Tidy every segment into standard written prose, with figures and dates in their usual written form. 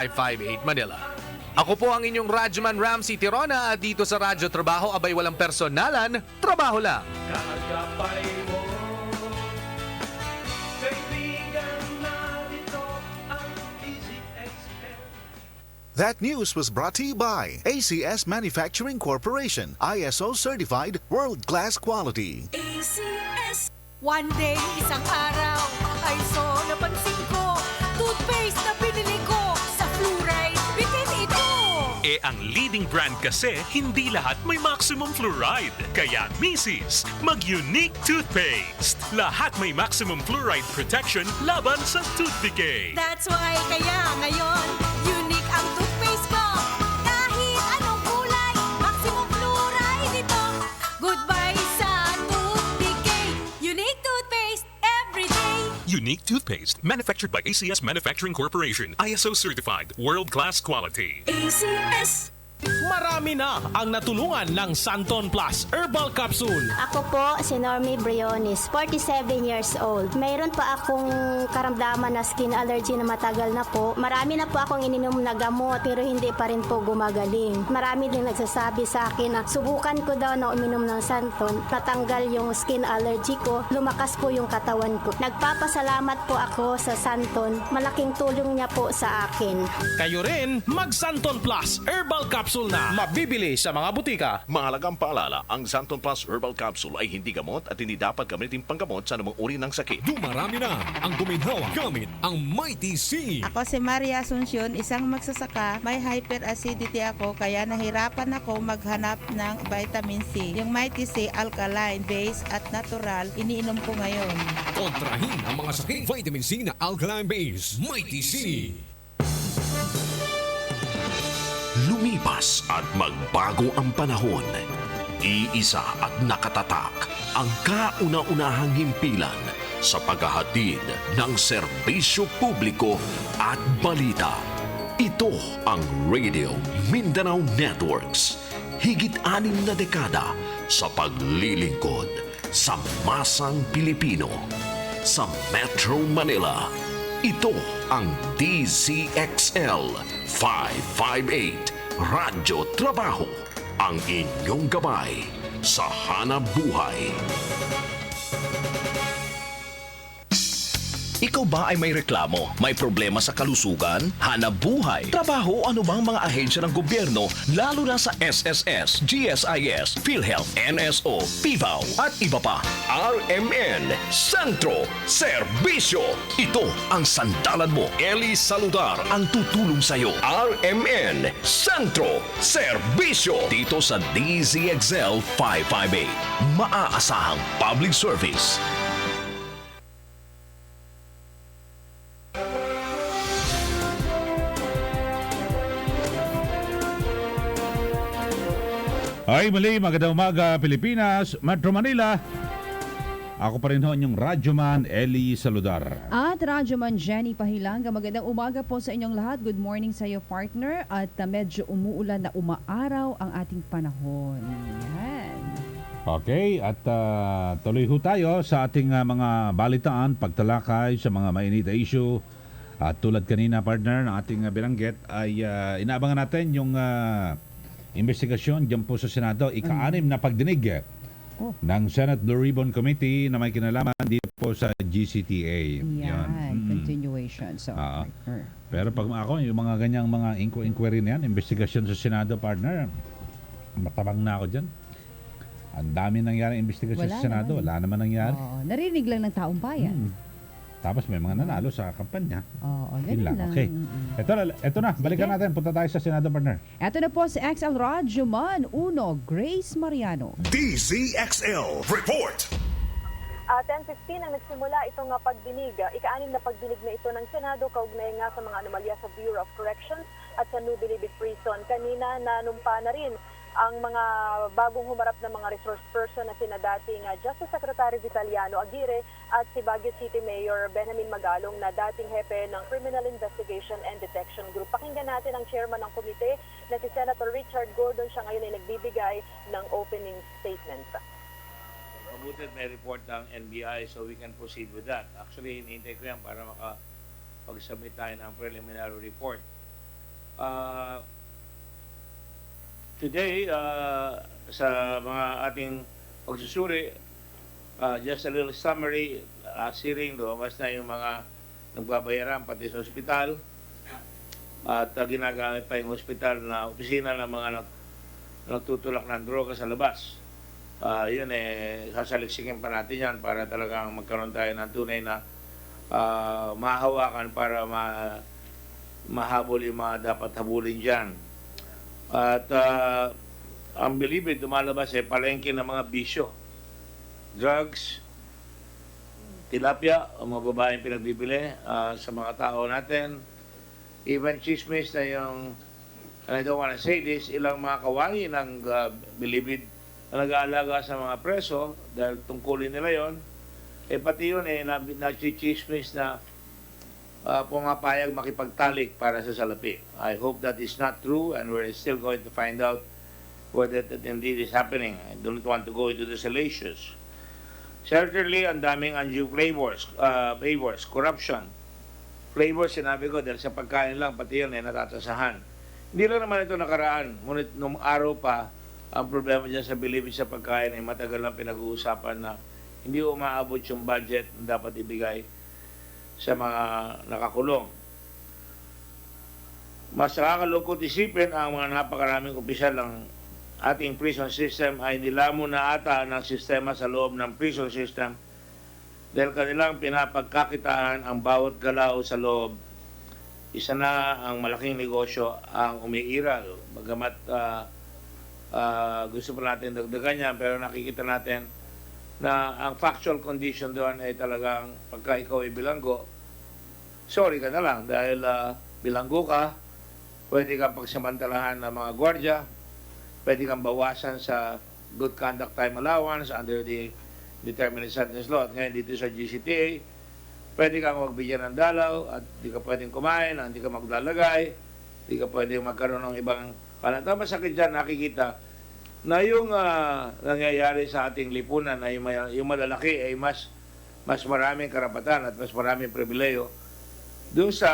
558 Manila. Ako po ang inyong Radyoman Ramsey Tirona at dito sa Radyo Trabaho abay walang personalan, trabaho lang. Kakagapay mo, kaibigan na dito ang Easy XL. That news was brought to you by ACS Manufacturing Corporation, ISO certified world-class quality. ACS. One day, isang araw, ay so napansin ko, toothpaste na binili ko sa fluoride, bitin ito. Ang leading brand kasi, hindi lahat may maximum fluoride. Kaya Mrs. mag-unique toothpaste. Lahat may maximum fluoride protection laban sa tooth decay. That's why kaya ngayon, unique ang toothpaste ko. Kahit anong kulay, maximum fluoride ito. Goodbye sa tooth decay. Unique toothpaste every day. Unique toothpaste, manufactured by ACS Manufacturing Corporation, ISO certified, world-class quality. ACS. Marami na ang natulungan ng Santon Plus Herbal Capsule. Ako po si Normie Briones, 47 years old. Mayroon pa akong karamdaman na skin allergy na matagal na po. Marami na po akong ininom na gamot pero hindi pa rin po gumagaling. Marami din nagsasabi sa akin na subukan ko daw na uminom ng Santon. Natanggal yung skin allergy ko, lumakas po yung katawan ko. Nagpapasalamat po ako sa Santon. Malaking tulong niya po sa akin. Kayo rin, mag Santon Plus Herbal Capsule na. Mabibili sa mga butika. Mahalagang paalala, ang Santon Plus Herbal Capsule ay hindi gamot at hindi dapat gamitin panggamot sa anumang uri ng sakit. Dumarami na ang guminhawa gamit ang Mighty C. Ako si Maria Asuncion, isang magsasaka. May hyperacidity ako kaya nahirapan ako maghanap ng vitamin C. Yung Mighty C, alkaline, base at natural, iniinom ko ngayon. Kontrahin ang mga sakit. Vitamin C na alkaline base. Mighty C. Lumipas at magbago ang panahon. Iisa at nakatatak ang kauna-unahang himpilan sa paghahatid ng serbisyo publiko at balita. Ito ang Radio Mindanao Networks. Higit 6 na dekada sa paglilingkod sa masang Pilipino. Sa Metro Manila, ito ang DZXL 558 Radyo Trabaho, ang inyong gabay sa hanap buhay. Ikaw ba ay may reklamo, may problema sa kalusugan, hanap buhay, trabaho, ano bang mga ahensya ng gobyerno, lalo na sa SSS, GSIS, PhilHealth, NSO, PIVAW, at iba pa? RMN, Centro Serbisyo. Ito ang sandalan mo. Eli Saludar ang tutulong sa'yo. RMN, Centro Serbisyo. Dito sa DZXL 558. Maaasahang public service. Ay, muli, magandang umaga Pilipinas, Metro Manila. Ako pa rin ho yung Radyoman Eli Saludar. At Radyoman Jenny Pahilanga, magandang umaga po sa inyong lahat. Good morning sa iyo, partner. At medyo umuulan na umaaraw ang ating panahon. Yan. Okay, at tuloy ho tayo sa ating mga balitaan, pagtalakay sa mga mainit na issue. At tulad kanina, partner, ng ating binanggit ay inaabangan natin yung investigasyon dyan po sa Senado, ika-6 na pagdinig ng Senate Blue Ribbon Committee na may kinalaman dito po sa GCTA. Yan, continuation. So, pero pag ako, yung mga ganyang mga inquiry na yan, investigasyon sa Senado, partner, matabang na ako dyan. Ang dami nangyari investigasyon sa Senado, wala naman nangyari. Narinig lang ng taong bayan. Tapos may mga nanalo sa kampanya. Ganun lang. Okay. Ito na, balikan natin. Punta tayo sa Senado, partner. Ito na po si XL Radyoman Uno, Grace Mariano. DZXL Report. 10:15 ang nagsimula itong pagdinig. Ika-6 na pagdinig na ito ng Senado kaugnay nga sa mga anomalya sa Bureau of Corrections at sa New Bilibid Prison. Kanina nanumpa na rin ang mga bagong humarap na mga resource person na sina dating Justice Secretary Vitaliano Aguirre at si Baguio City Mayor Benjamin Magalong na dating hepe ng Criminal Investigation and Detection Group. Pakinggan natin ang chairman ng komite na si Senator Richard Gordon. Siya ngayon ay nagbibigay ng opening statement. Mabuti may report ng NBI so we can proceed with that. Actually, hinihintay ko yan para makapag-submit tayo ng preliminary report. Today, sa mga ating pagsusuri, just a little summary, hearing, lumabas na yung mga nagbabayaran pati sa ospital at ginagamit pa yung ospital na opisina ng mga nagtutulak ng droga sa labas. Yun sasaliksikin pa natin yan para talagang magkaroon tayo ng tunay na mahawakan para mahabol yung mga dapat habulin dyan. At ang bilibid, lumalabas palengke ng mga bisyo. Drugs, tilapia, ang mga babaeng pinagbibili sa mga tao natin. Even chismis na yung, and I don't want to say this, ilang mga kawani ng bilibid na nag-aalaga sa mga preso dahil tungkulin nila yon, pati yun nachichismis na pumapayag makipagtalik para sa salapi. I hope that is not true and we're still going to find out whether that indeed is happening. I don't want to go into the salacious. Certainly, ang daming undue favors, corruption. Flavors, sinabi ko, dahil sa pagkain lang, pati yun natatasahan. Hindi lang naman ito nakaraan. Ngunit nung araw pa, ang problema dyan sa bilibid sa pagkain ay matagal lang pinag-uusapan na hindi umaabot yung budget na dapat ibigay sa mga nakakulong. Mas nakakalungkot isipin ang mga napakaraming opisyal ng ating prison system ay nilamon na ata ng sistema sa loob ng prison system dahil kanilang pinapagkakitaan ang bawat galaw sa loob. Isa na ang malaking negosyo ang umiiral. Bagamat gusto pa natin dagdagan yan, pero nakikita natin na ang factual condition doon ay talagang pagka ikaw ay bilanggo, sorry ka na lang dahil bilanggo ka, pwede kang pagsamantalahan ng mga gwardya, pwede kang bawasan sa good conduct time allowance under the determinate sentence law. At ngayon dito sa GCTA, pwede kang magbigyan ng dalaw at di ka pwedeng kumain, hindi ka maglalagay, di ka pwedeng magkaroon ng ibang panatang. Masakit dyan, nakikita na yung nangyayari sa ating lipunan ay yung malalaki ay mas maraming karapatan at mas maraming pribileyo. Doon sa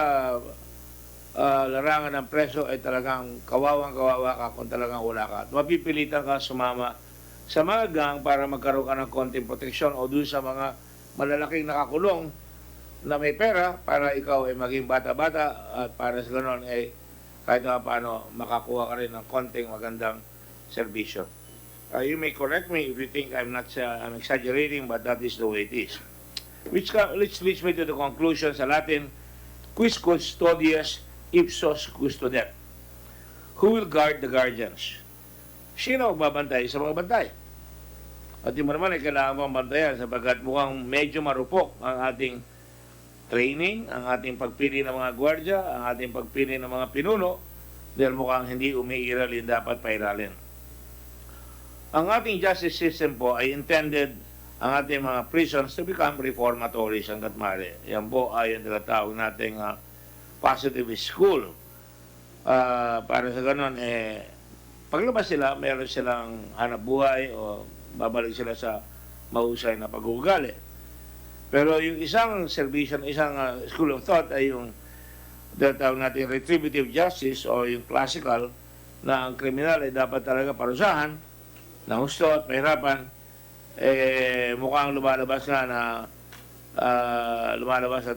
larangan ng preso ay talagang kawawang-kawawa ka kung talagang wala ka. At mapipilitan ka sumama sa mga gang para magkaroon ka ng konting proteksyon o doon sa mga malalaking nakakulong na may pera para ikaw ay maging bata-bata at para sa ganon ay kahit na paano makakuha ka rin ng konting magandang serbisyo. You may correct me if you think I'm exaggerating, but that is the way it is. Which leads me to the conclusion sa Latin, quis custodies ipsos custodem. Who will guard the guardians? Sino magbabantay sa mga bantay? At di mo naman ay kailangan mong bantayan sapagkat mukhang medyo marupok ang ating training, ang ating pagpili ng mga gwardya, ang ating pagpili ng mga pinuno, dahil mukhang hindi umiiral yung dapat pairalin. Ang ating justice system po ay intended ang ating mga prisons to become reformatory hanggat maaari. Yan po ay yung tinatawag nating positivist school. Para sa ganon, paglabas sila, meron silang hanap buhay o babalik sila sa mahusay na pag-uugali. Pero yung isang serbisyo, isang school of thought ay yung tinatawag natin retributive justice o yung classical na ang kriminal ay dapat talaga parusahan na husto at mahirapan. Mukhang lumalabas na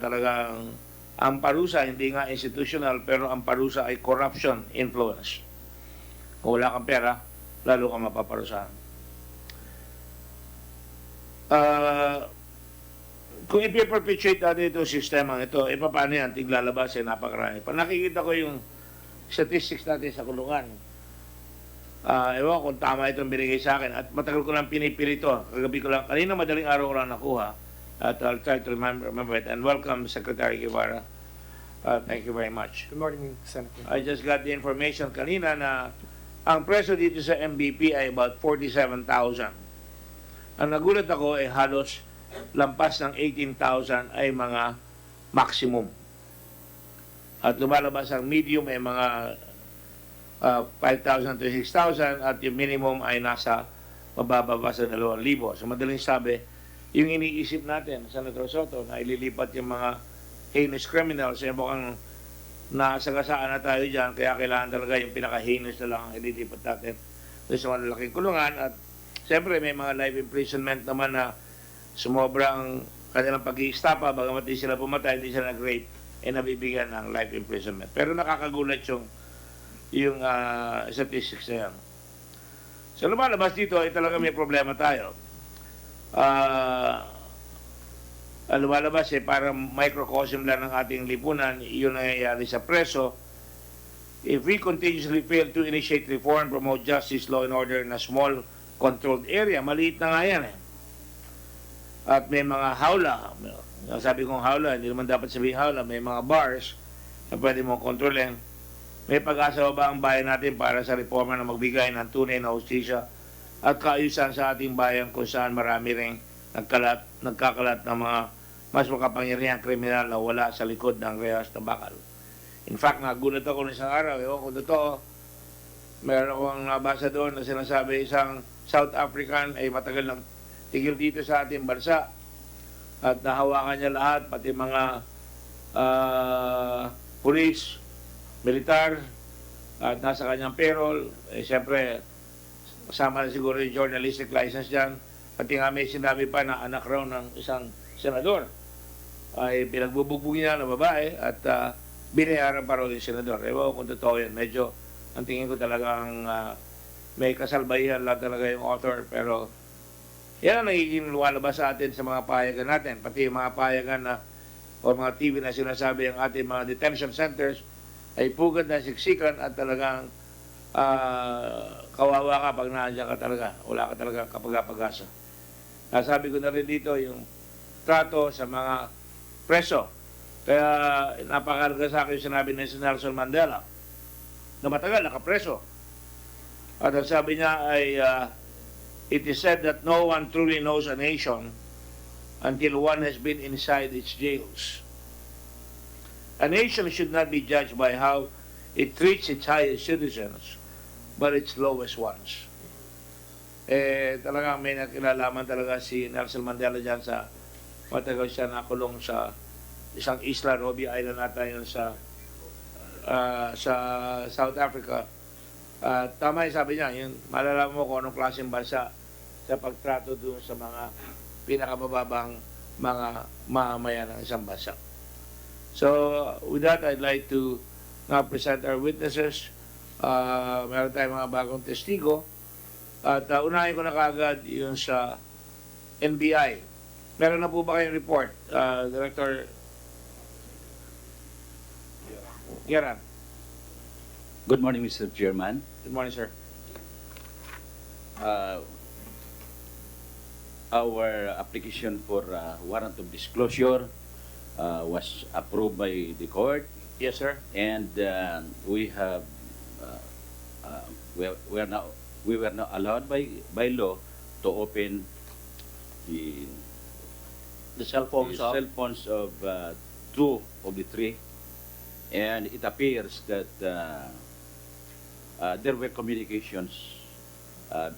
talagang ang parusa hindi nga institutional pero ang parusa ay corruption influence. Kung wala kang pera, lalo kang mapaparusahan. Kung ipiperpetuate natin itong sistema ito, paano yan? Tiglalabas napakarami. Nakikita ko yung statistics natin sa kulungan. Ewan kung tama itong binigay sa akin. At matagal ko lang pinipili ito. Kagabi ko lang, kanina madaling araw ko lang nakuha. At I'll try to remember it. And welcome, Secretary Guevara. Thank you very much. Good morning, Senator. I just got the information kanina na ang preso dito sa MVP ay about 47,000. Ang nagulat ako ay halos lampas ng 18,000 ay mga maximum. At lumalabas ang medium ay mga 5,000 to 6,000 at yung minimum ay nasa mababa sa 2,000. So madaling sabi, yung iniisip natin, Senator Soto, na ililipat yung mga heinous criminals, mukhang nasagasaan na tayo dyan, kaya kailangan talaga yung pinakahinos na lang ang ililipat natin doon sa malalaking kulungan. At siyempre may mga life imprisonment naman na sumobra ang kanilang pag-i-istapa, bagamat di sila pumatay, hindi sila nag-rape, nabibigyan ng life imprisonment. Pero nakakagulat yung statistics na yan. So lumalabas dito ay talaga may problema tayo. Lumalabas parang microcosm lang ng ating lipunan, yun ang nangyayari sa preso. If we continuously fail to initiate reform, promote justice, law and order in a small controlled area, maliit na nga yan At may mga hawla, sabi kong hawla, hindi naman dapat sabihin hawla, may mga bars na pwede mong kontrolin. May pag-asa ba ang bayan natin para sa reforma na magbigay ng tunay na hustisya at kaayusan sa ating bayan kung saan marami ring nagkakalat ng mga mas makapangyarihang kriminal na wala sa likod ng rehas na bakal. In fact, nagulat ako ng isang araw, kung totoo, meron akong nabasa doon na sinasabi isang South African ay matagal ng tigil dito sa ating bansa at nahawakan niya lahat, pati mga police, militar, at nasa kanyang payroll. Siyempre, kasama na siguro yung journalistic license dyan. Pati nga may sinabi pa na anak raw ng isang senador ay pinagbubugbog niya na babae at binayaran pa raw yung senador. Ewan kung totoo yun. Medyo, ang tingin ko talagang may kasalbayan lang talaga yung author, pero yan ang nagiging lumalabas sa atin sa mga payagan natin. Pati yung mga payagan na o mga TV na sinasabi ang ating mga detention centers ay pugad na siksikan at talagang kawawa ka pag naandyan ka talaga. Wala ka talaga kapag-apag-asa. Nasabi ko na rin dito yung trato sa mga preso. Kaya napakalaga sa akin yung sinabi ni Nelson Mandela na matagal nakapreso. At ang sabi niya ay it is said that no one truly knows a nation until one has been inside its jails. A nation should not be judged by how it treats its highest citizens, but its lowest ones. Talagang may nakilalaman talaga si Nelson Mandela dyan sa matagal siya nakulong sa isang isla, Robbie Island nata yun sa South Africa. Tama yung sabi niya, yung malalaman mo kung anong klaseng bansa sa pagtrato doon sa mga pinakamababang mga mamamayan ng isang bansa. So, with that, I'd like to now present our witnesses. Meron tayong mga bagong testigo. At unahin ko na kaagad yung sa NBI. Meron na po ba kayong report, Director Geran? Good morning, Mr. Chairman. Good morning, sir. Our application for warrant of disclosure was approved by the court. Yes, sir. And we have we were now allowed by law to open the cell phones of two of the three, and it appears that there were communications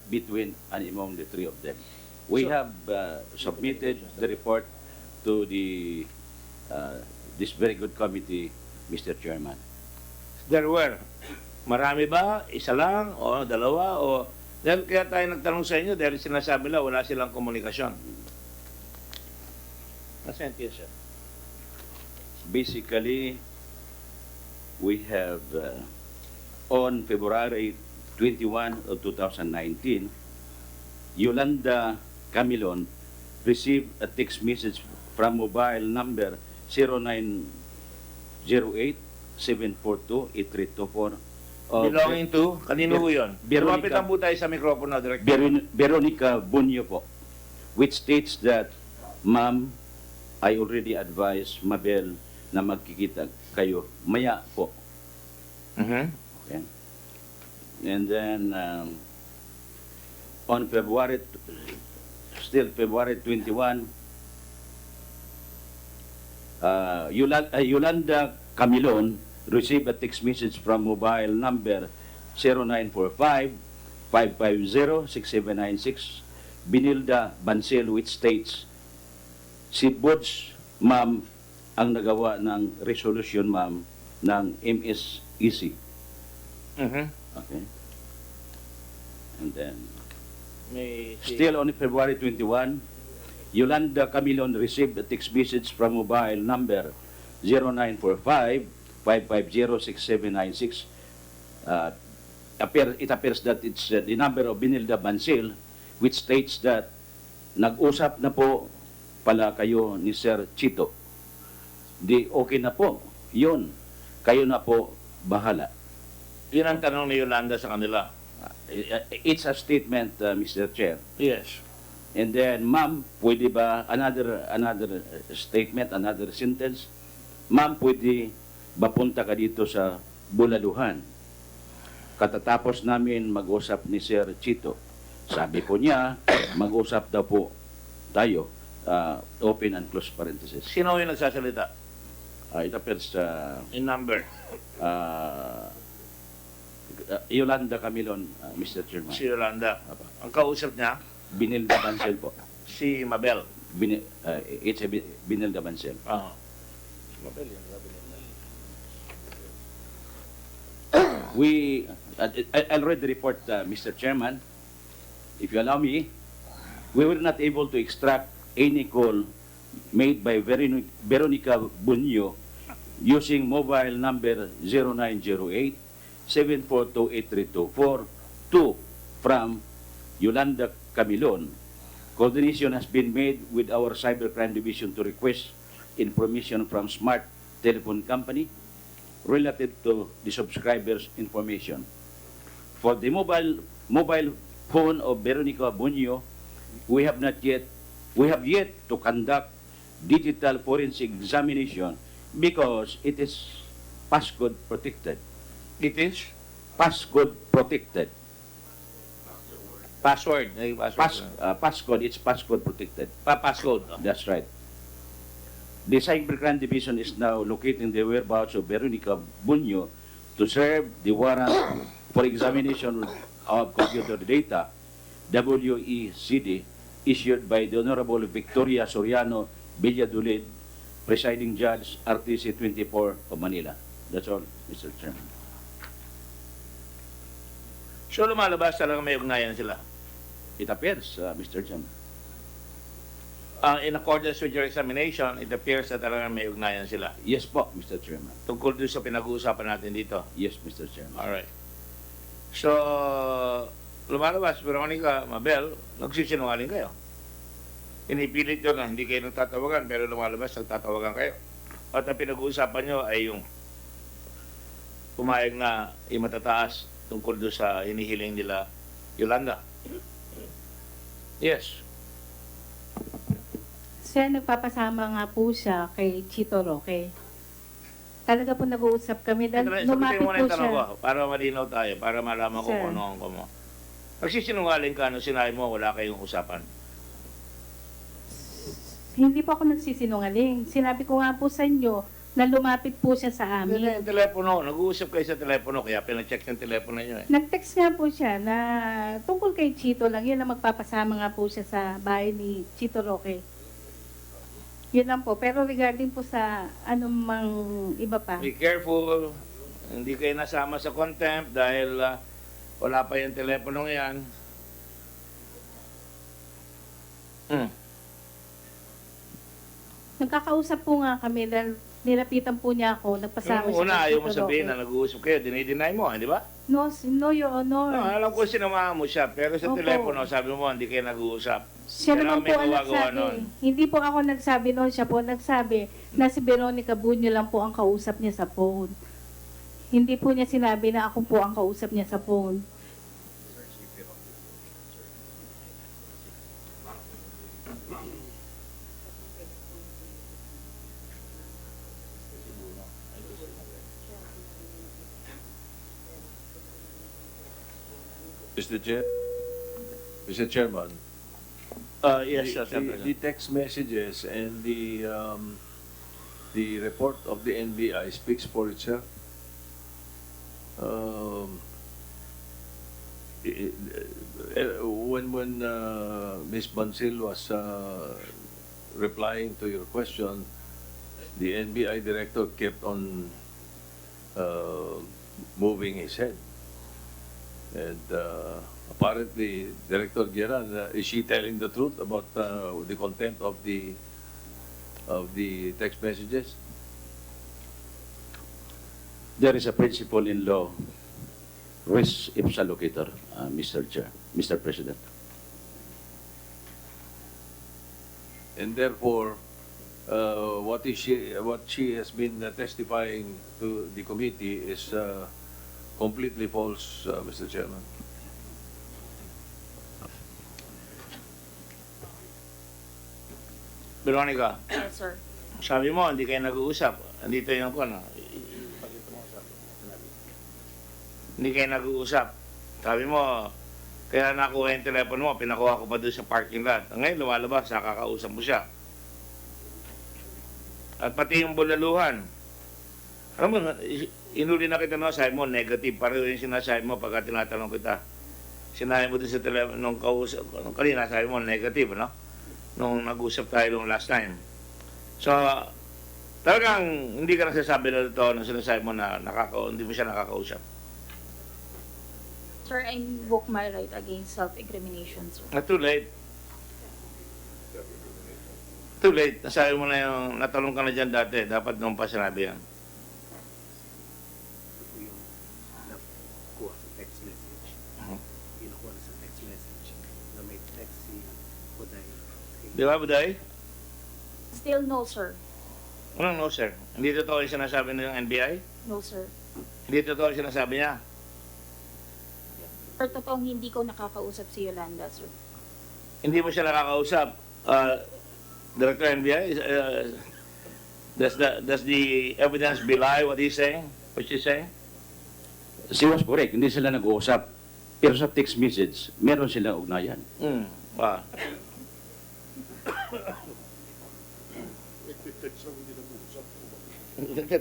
between and among the three of them. We have submitted the report to the this very good committee, Mr. Chairman. There were. Marami ba? Isa lang? O dalawa? O dahil kaya tayo nagtanong sa inyo dahil sinasabi lang wala silang komunikasyon. Nasaan tiyo, sir? Basically, we have on February 21 of 2019, Yolanda Camilon received a text message from mobile number 0908-742-8324. Belonging to? Kanino po yun? Lumapitan po tayo sa mikropono, Director. Veronica Bunyo po, which states that, Ma'am, I already advised Mabel na magkikita kayo maya po. Okay. And then, on February 21, Yolanda Camilon received a text message from mobile number 0945-550-6796, Binilda Bansel, which states, si Bods, ma'am, ang nagawa ng resolution, ma'am, ng MSEC. Mhm. Okay. And then, May still on February 21, Yolanda Camilon received a text message from mobile number 0945-550-6796. It appears that it's the number of Binilda Bansil, which states that nag-usap na po pala kayo ni Sir Chito. Di okay na po. Yun. Kayo na po bahala. Yun ang tanong ni Yolanda sa kanila. It's a statement, Mr. Chair. Yes. And then, ma'am, pwede ba another statement, another sentence? Ma'am, pwede ba punta ka dito sa Bulaluhan? Katatapos namin mag-usap ni Sir Chito. Sabi po niya, mag-usap daw po tayo. Open and close parenthesis. Sino yung nagsasalita? It appears in number. Yolanda Camilon, Mr. Chairman. Si Yolanda. Ang kausap niya? Binilda Bansel po. Si Mabel. It's a Binilda Bansel. Mabel yun. I'll read the report, Mr. Chairman. If you allow me, we were not able to extract any call made by Veronica Bunyo using mobile number 0908-7428324 from Yolanda Camilon. Coordination has been made with our Cybercrime Division to request information from Smart Telephone Company related to the subscribers' information. For the mobile phone of Veronica Bunyo, we have yet to conduct digital forensic examination because it is passcode protected. It is? Passcode protected. Password. Passcode, it's passcode protected. Passcode. That's right. The Cybercrime Division is now locating the whereabouts of Veronica Bunyo to serve the warrant for examination of computer data, WECD, issued by the Honorable Victoria Soriano Villadolid, Presiding Judge, RTC 24 of Manila. That's all, Mr. Chairman. So lumalabas talaga may ugnayan sila? It appears, Mr. Chairman. In accordance with your examination, it appears na talaga may ugnayan sila. Yes po, Mr. Chairman. Tungkol doon sa pinag-uusapan natin dito? Yes, Mr. Chairman. Alright. So, lumalabas, Veronica, Mabel, nagsisinungaling kayo. Inipilit nyo na hindi kayo nagtatawagan, pero lumalabas, nagtatawagan kayo. At ang pinag-uusapan nyo ay yung pumayag na imatataas tungkol doon sa hinihiling nila Yolanda. Yes. Sir, nagpapasama nga po siya kay Chito Roque. Talaga po nag-uusap kami. Lumapit po siya. Para malinaw tayo, para malaman ko kung ano ang mo. Nagsisinungaling ka nung sinabi mo wala kayong usapan. Hindi po ako nagsisinungaling. Sinabi ko nga po sa inyo na lumapit po siya sa amin. Hindi na yung telepono. Nag-uusap kayo sa telepono, kaya pinacheck yung telepono niyo eh. Nag-text nga po siya na tungkol kay Chito lang. Yun ang magpapasama nga po siya sa bahay ni Chito Roque. Yun lang po. Pero regarding po sa anumang iba pa. Be careful. Hindi kayo nasama sa contempt dahil wala pa yung telepono yan. Nagkakausap po nga kami dahil nilapitan po niya ako. Nagpasama siya. Una, ayaw mo sabihin na nag-uusap kayo. Dinideny mo, di ba? No, Your Honor. No, alam ko sinamahan mo siya. Pero sa telepono, sabi mo, hindi kayo nag-uusap. Siya naman po ang nagsabi. Hindi po ako nagsabi noon. Siya po nagsabi na si Veronica Bunyo lang po ang kausap niya sa phone. Hindi po niya sinabi na ako po ang kausap niya sa phone. Mr. Chairman. Yes, the text messages and the report of the NBI speaks for itself. When Ms. Bansil was replying to your question, the NBI director kept on moving his head. And apparently, Director Geran, is she telling the truth about the content of the text messages? There is a principle in law, res ipsa locator, Mr. Chair, Mr. President. And therefore, what she has been testifying to the committee is completely false, Mr. Chairman. Veronica, Yes, sir. sabi mo, hindi kayo nag-uusap. Andito yung ano. Hindi kayo nag-uusap. Sabi mo, kaya nakuha yung telepono mo, pinakuha ko pa doon sa parking lot. Ngayon, lumalabas, nakakausap mo siya. At pati yung bulaluhan. Alam mo, inuli na kita, no? Sabi mo, negative. Pareho yung sinasabi mo pagka tinatanong kita. Sinabi mo doon sa telepono, nung kausap, nung kanina, sabi mo, negative, no? Nung nag-usap tayo nung last time. So, talagang hindi ka nagsasabi na ito nung sinasabi mo na hindi mo siya nakakausap. Sir, I invoke my right against self-incrimination, sir. Too late. Too late. Nasabi mo na yung natanong ka na dyan dati. Dapat nung pa sinabi yan. Di ba, Buday? Still no, sir. Anong no, sir? Hindi totoo yung sinasabi ng NBI? No, sir. Hindi totoo yung sinasabi niya? Sir, totoong hindi ko nakakausap si Yolanda, sir. Hindi mo siya nakakausap. Director NBI, does the evidence belie what he's saying? What she's saying? She was correct, hindi sila nag-uusap. Pero sa text message, meron silang ugnayan. Wow.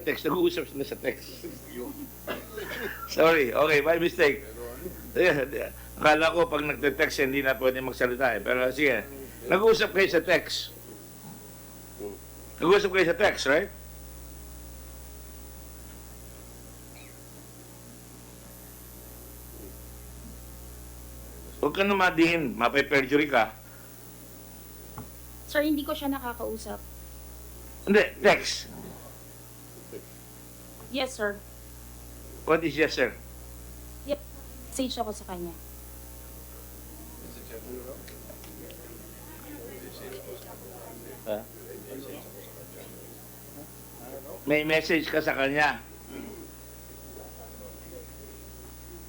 Text, nag-uusap sila sa text. Sorry, okay, by mistake. Akala ko pag nagte-text hindi na pwede magsalita eh. Pero sige, nag-uusap kayo sa text. Nag-uusap kayo sa text, right? Huwag ka na madihin, mape-perjury ka. Sir, hindi ko siya nakakausap. Hindi, text. Yes, sir. What is yes, sir? Yep. Message ako sa kanya. May message ka sa kanya.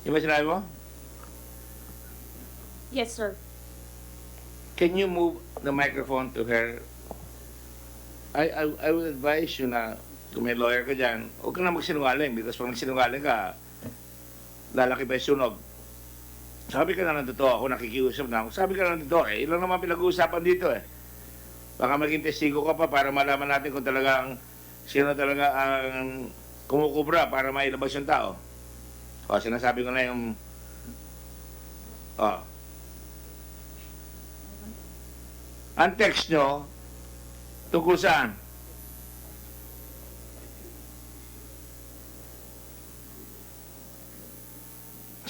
Di ba sinabi mo? Yes, sir. Can you move the microphone to her? I would advise you na kung may lawyer ka dyan, huwag ka na magsinungaling because pag nagsinungaling ka, lalaki pa yung sunog. Sabi ka na ng totoo, ako nakikiusap na ako. Sabi ka na ng totoo, ilan naman pinag-uusapan dito eh. Baka maging testigo ka pa para malaman natin kung talagang sino talaga ang kumukubra para mailabas yung tao. O, sinasabi ko na yung... Ang text nyo, tungkol saan?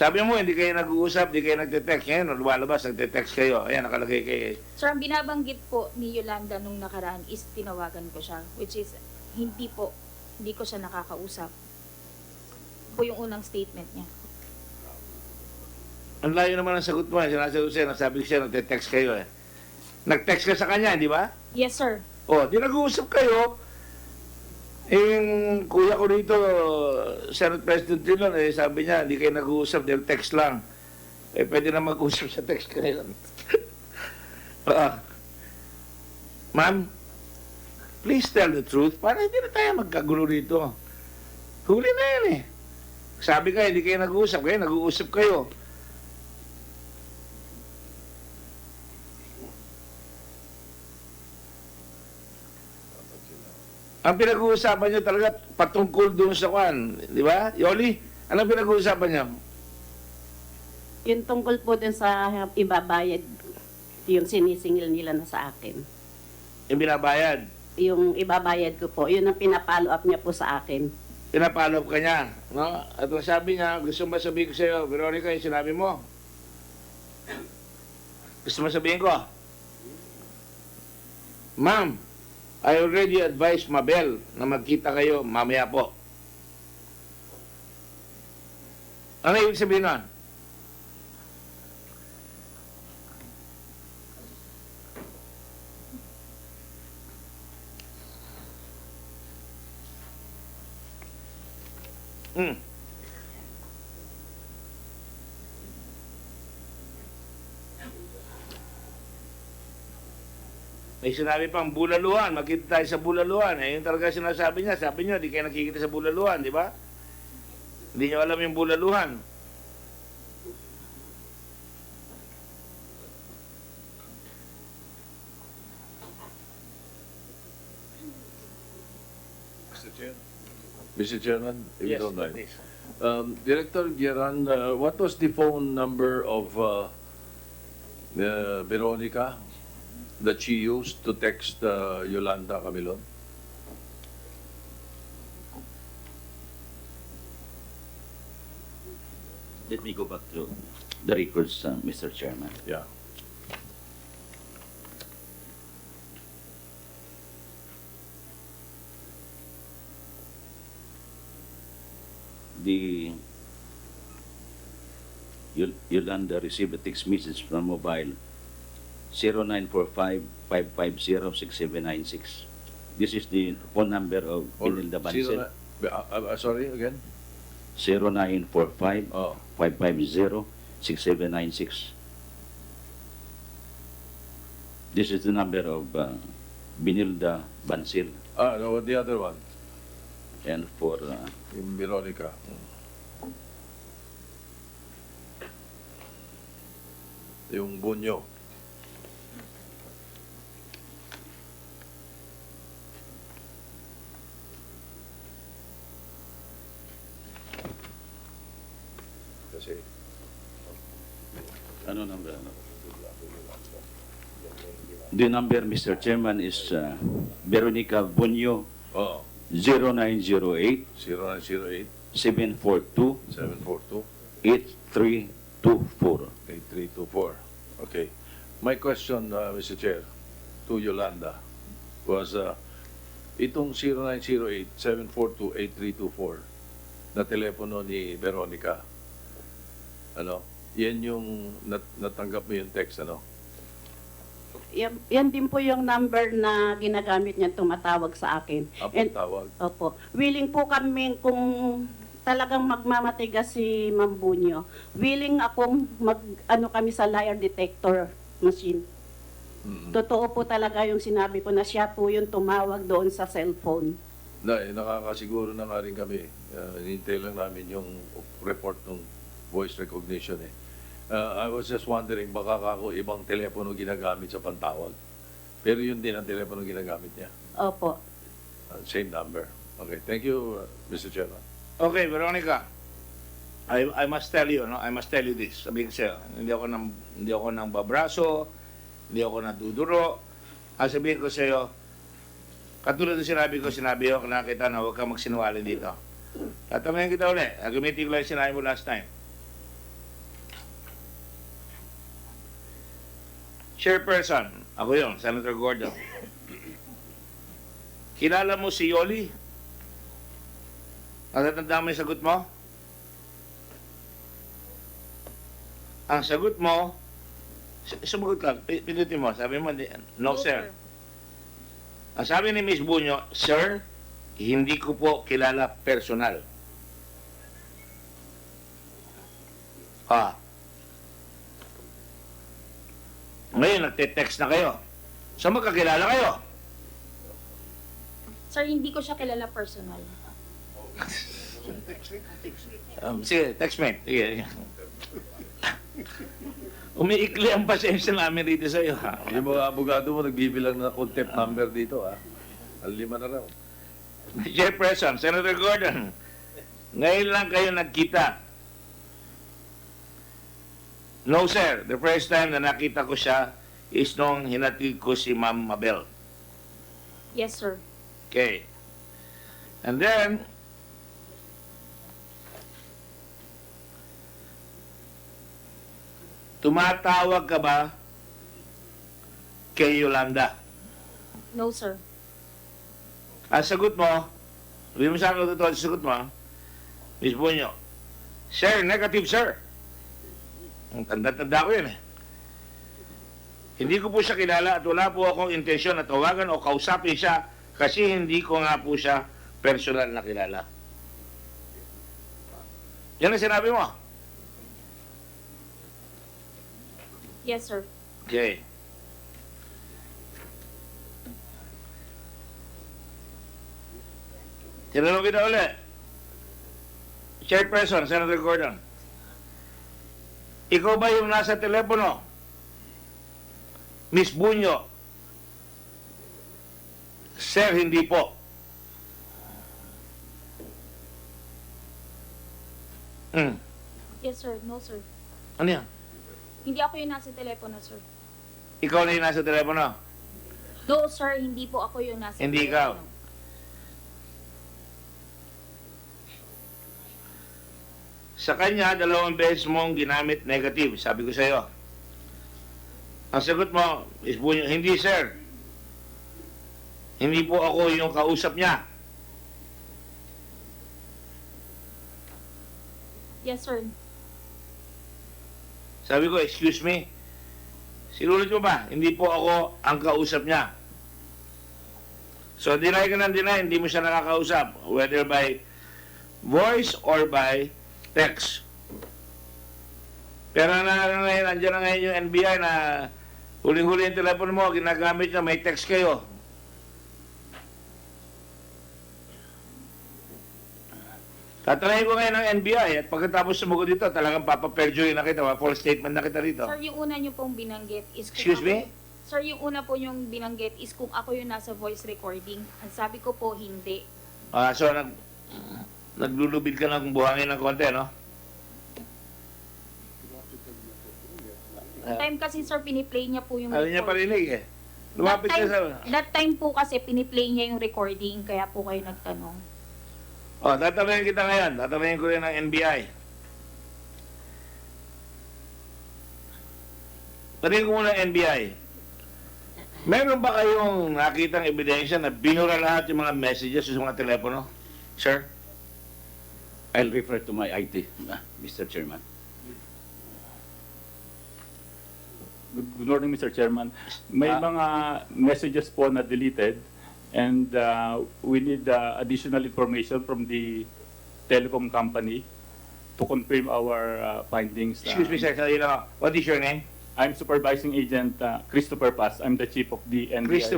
Sabi mo, hindi kayo nag-uusap, hindi kayo nagte-text. Ngayon, lumalabas, nagte-text kayo. Ayan, nakalagay kayo. Sir, ang binabanggit po ni Yolanda nung nakaraan is tinawagan ko siya, which is hindi ko siya nakakausap. Po yung unang statement niya. Ang layo naman ang sagot mo. Sinasagot sa'yo, nasabi ko sa'yo, nagte-text kayo eh. Nag-text ka sa kanya, di ba? Yes, sir. O, di nag-uusap kayo. Yung kuya ko dito, Senate President Dillon, sabi niya, hindi kayo nag-uusap, dahil text lang. Pwede na mag-uusap sa text kayo. Ma'am, please tell the truth para hindi na tayo magkagulo dito. Huli na yan eh. Sabi ka, hindi kayo nag-uusap, kayo nag-uusap kayo. Ang pinag-uusapan niyo talaga patungkol doon sa kwan, di ba? Yoli, anong pinag-uusapan niyo? Yung tungkol po dun sa ibabayad, yung sinisingil nila na sa akin. Yung binabayad? Yung ibabayad ko po, yun ang pinapalo up niya po sa akin. pinapalop ka niya, no? At ang sabi niya, gusto mo sabihin ko sa iyo, Veronica, yung sinabi mo. Gusto mo sabihin ko? Ma'am, I already advised Mabel na magkita kayo mamaya po. Ano ibig sabihin nun? May sinabi pang bulaluhan, magkita tayo sa bulaluhan. Eh, yun talaga sinasabi niya. Sabi niyo, di kayo nakikita sa bulaluhan, di ba? Hindi niyo alam yung bulaluhan. Mr. Chairman, if you Yes, don't mind. please. Director Geran, what was the phone number of Veronica that she used to text Yolanda Camilon? Let me go back to the records, Mr. Chairman. Yeah. The Yolanda received a text message from mobile 0945-550-6796. This is the phone number of Benilda Bansel. Sorry, again? 0945-550-6796. This is the number of Benilda Bansel. No, the other one. And for In Veronica. Yung bunyo. Kasi ano number? The number, Mr. Chairman, is Veronica Bunyo. 0908 0908 742 742 8324. 8324. Okay. My question, Mr. Chair, to Yolanda was itong 0908-742-8324 na telepono ni Veronica, ano, yan yung natanggap mo yung text, ano? Yan din po yung number na ginagamit niya tumatawag sa akin. Tawag. Opo. Willing po kami kung talagang magmamatigas si Ma'am Bunyo. Willing akong kami sa liar detector machine. Totoo po talaga yung sinabi ko na siya po yung tumawag doon sa cellphone. Nakakasiguro na nga rin kami. Hinintay lang namin yung report ng voice recognition eh. I was just wondering, baka ako ibang telepono ginagamit sa pantawag. Pero yun din ang telepono ginagamit niya. Opo. Same number. Okay, thank you, Mr. Chairman. Okay, Veronica. I must tell you, no? I must tell you this. Sabihin ko sa'yo, hindi ako nang babraso, hindi ako naduduro. Sabihin ko sa'yo, katulad ng sinabi ko na kita na huwag kang magsinungaling dito. Tatamayan kita ulit. Gamitin ko lang yung sinabi mo last time. Chairperson, ako yun, Senator Gordon. Kilala mo si Yoli? Natatanda mo yung sagot mo? Ang sagot mo, sumagot ka, pinutin mo, sabi mo, no sir. Ang sabi ni Miss Bunyo, sir, hindi ko po kilala personal. Ngayon, nagte-text na kayo. So, magkakilala kayo. Sir, hindi ko siya kilala personal. Sige, text me. Sige. Umiikli ang pasensya namin dito sa iyo. Yung mga abogado mo nagbibilang na contempt number dito, ha? Ang 5 na raw. Chairperson, Senator Gordon, ngayon lang kayo nagkita. No, sir. The first time na nakita ko siya is nung hinatid ko si Ma'am Mabel. Yes, sir. Okay. And then, tumatawag ka ba kay Yolanda? No, sir. Ang sagot mo, hindi mo sa akin totoo, sagot mo, Miss Bunyo, sir, negative, sir. Ang tanda-tanda ko yun eh. Hindi ko po siya kilala at wala po akong intensyon na tawagan o kausapin siya kasi hindi ko nga po siya personal na kilala. Yan ang sinabi mo. Yes, sir. Okay. Tinanong kita ulit. Chairperson, Senator Gordon. Ikaw ba yung nasa telepono? Miss Bunyo? Sir, hindi po. Yes, sir. No, sir. Ano yan? Hindi ako yung nasa telepono, sir. Ikaw na yung nasa telepono? No, sir. Hindi po ako yung nasa Hindi telepono. ikaw. Sa kanya, 2 beses mong ginamit negative. Sabi ko sa iyo. Ang sagot mo, Miss Bunyo, hindi sir. Hindi po ako yung kausap niya. Yes, sir. Sabi ko, excuse me. Sinulit mo ba? Hindi po ako ang kausap niya. So, deny ka ng deny, hindi mo siya nakakausap. Whether by voice or by text. Pero nandiyan na ngayon yung NBI na huling-huli yung telepono mo, ginagamit niya, may text kayo. Tatanayin ko ngayon ng NBI at pagkatapos sumagot dito, talagang papaperjury na kita, false statement na kita dito. Sir, yung una niyo pong binanggit is kung Excuse ako, me? Sir, yung una po yung binanggit is kung ako yung nasa voice recording. Ang sabi ko po, hindi. So, naglulubid ka ng buhangin ng konti, no? Time kasi, sir, piniplay niya po yung Ayaw niya parinig eh. Lumapit ka sa... That time po kasi piniplay niya yung recording, kaya po kayo nagtanong. Tatanungin kita ngayon. Tatanungin ko rin ng NBI. Tanungin ko muna ng NBI. Meron ba kayong nakitang ebidensya na binura lahat yung mga messages sa mga telepono? Sir? I'll refer to my IT, Mr. Chairman. Good morning, Mr. Chairman. May mga messages po na deleted and we need additional information from the telecom company to confirm our findings. Excuse me, sir. What is your name? I'm Supervising Agent Christopher Paz. I'm the Chief of the NBI.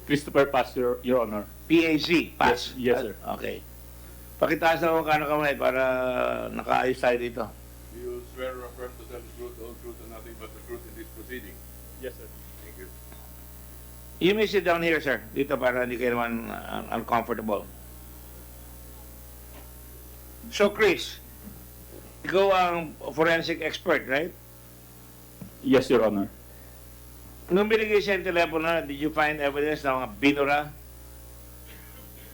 Christopher Paz, Your Honor. PAC? Paz? Yes, sir. Okay. Pakitaas na kung kano kamay para nakaayos tayo dito. Do you swear or affirm to tell the truth, the whole truth, and nothing but the truth in this proceeding? Yes, sir. Thank you. You may sit down here, sir. Dito para hindi kayo naman uncomfortable. So, Chris, ikaw ang forensic expert, right? Yes, Your Honor. Nung binigay siya yung telepono, did you find evidence na mga binura?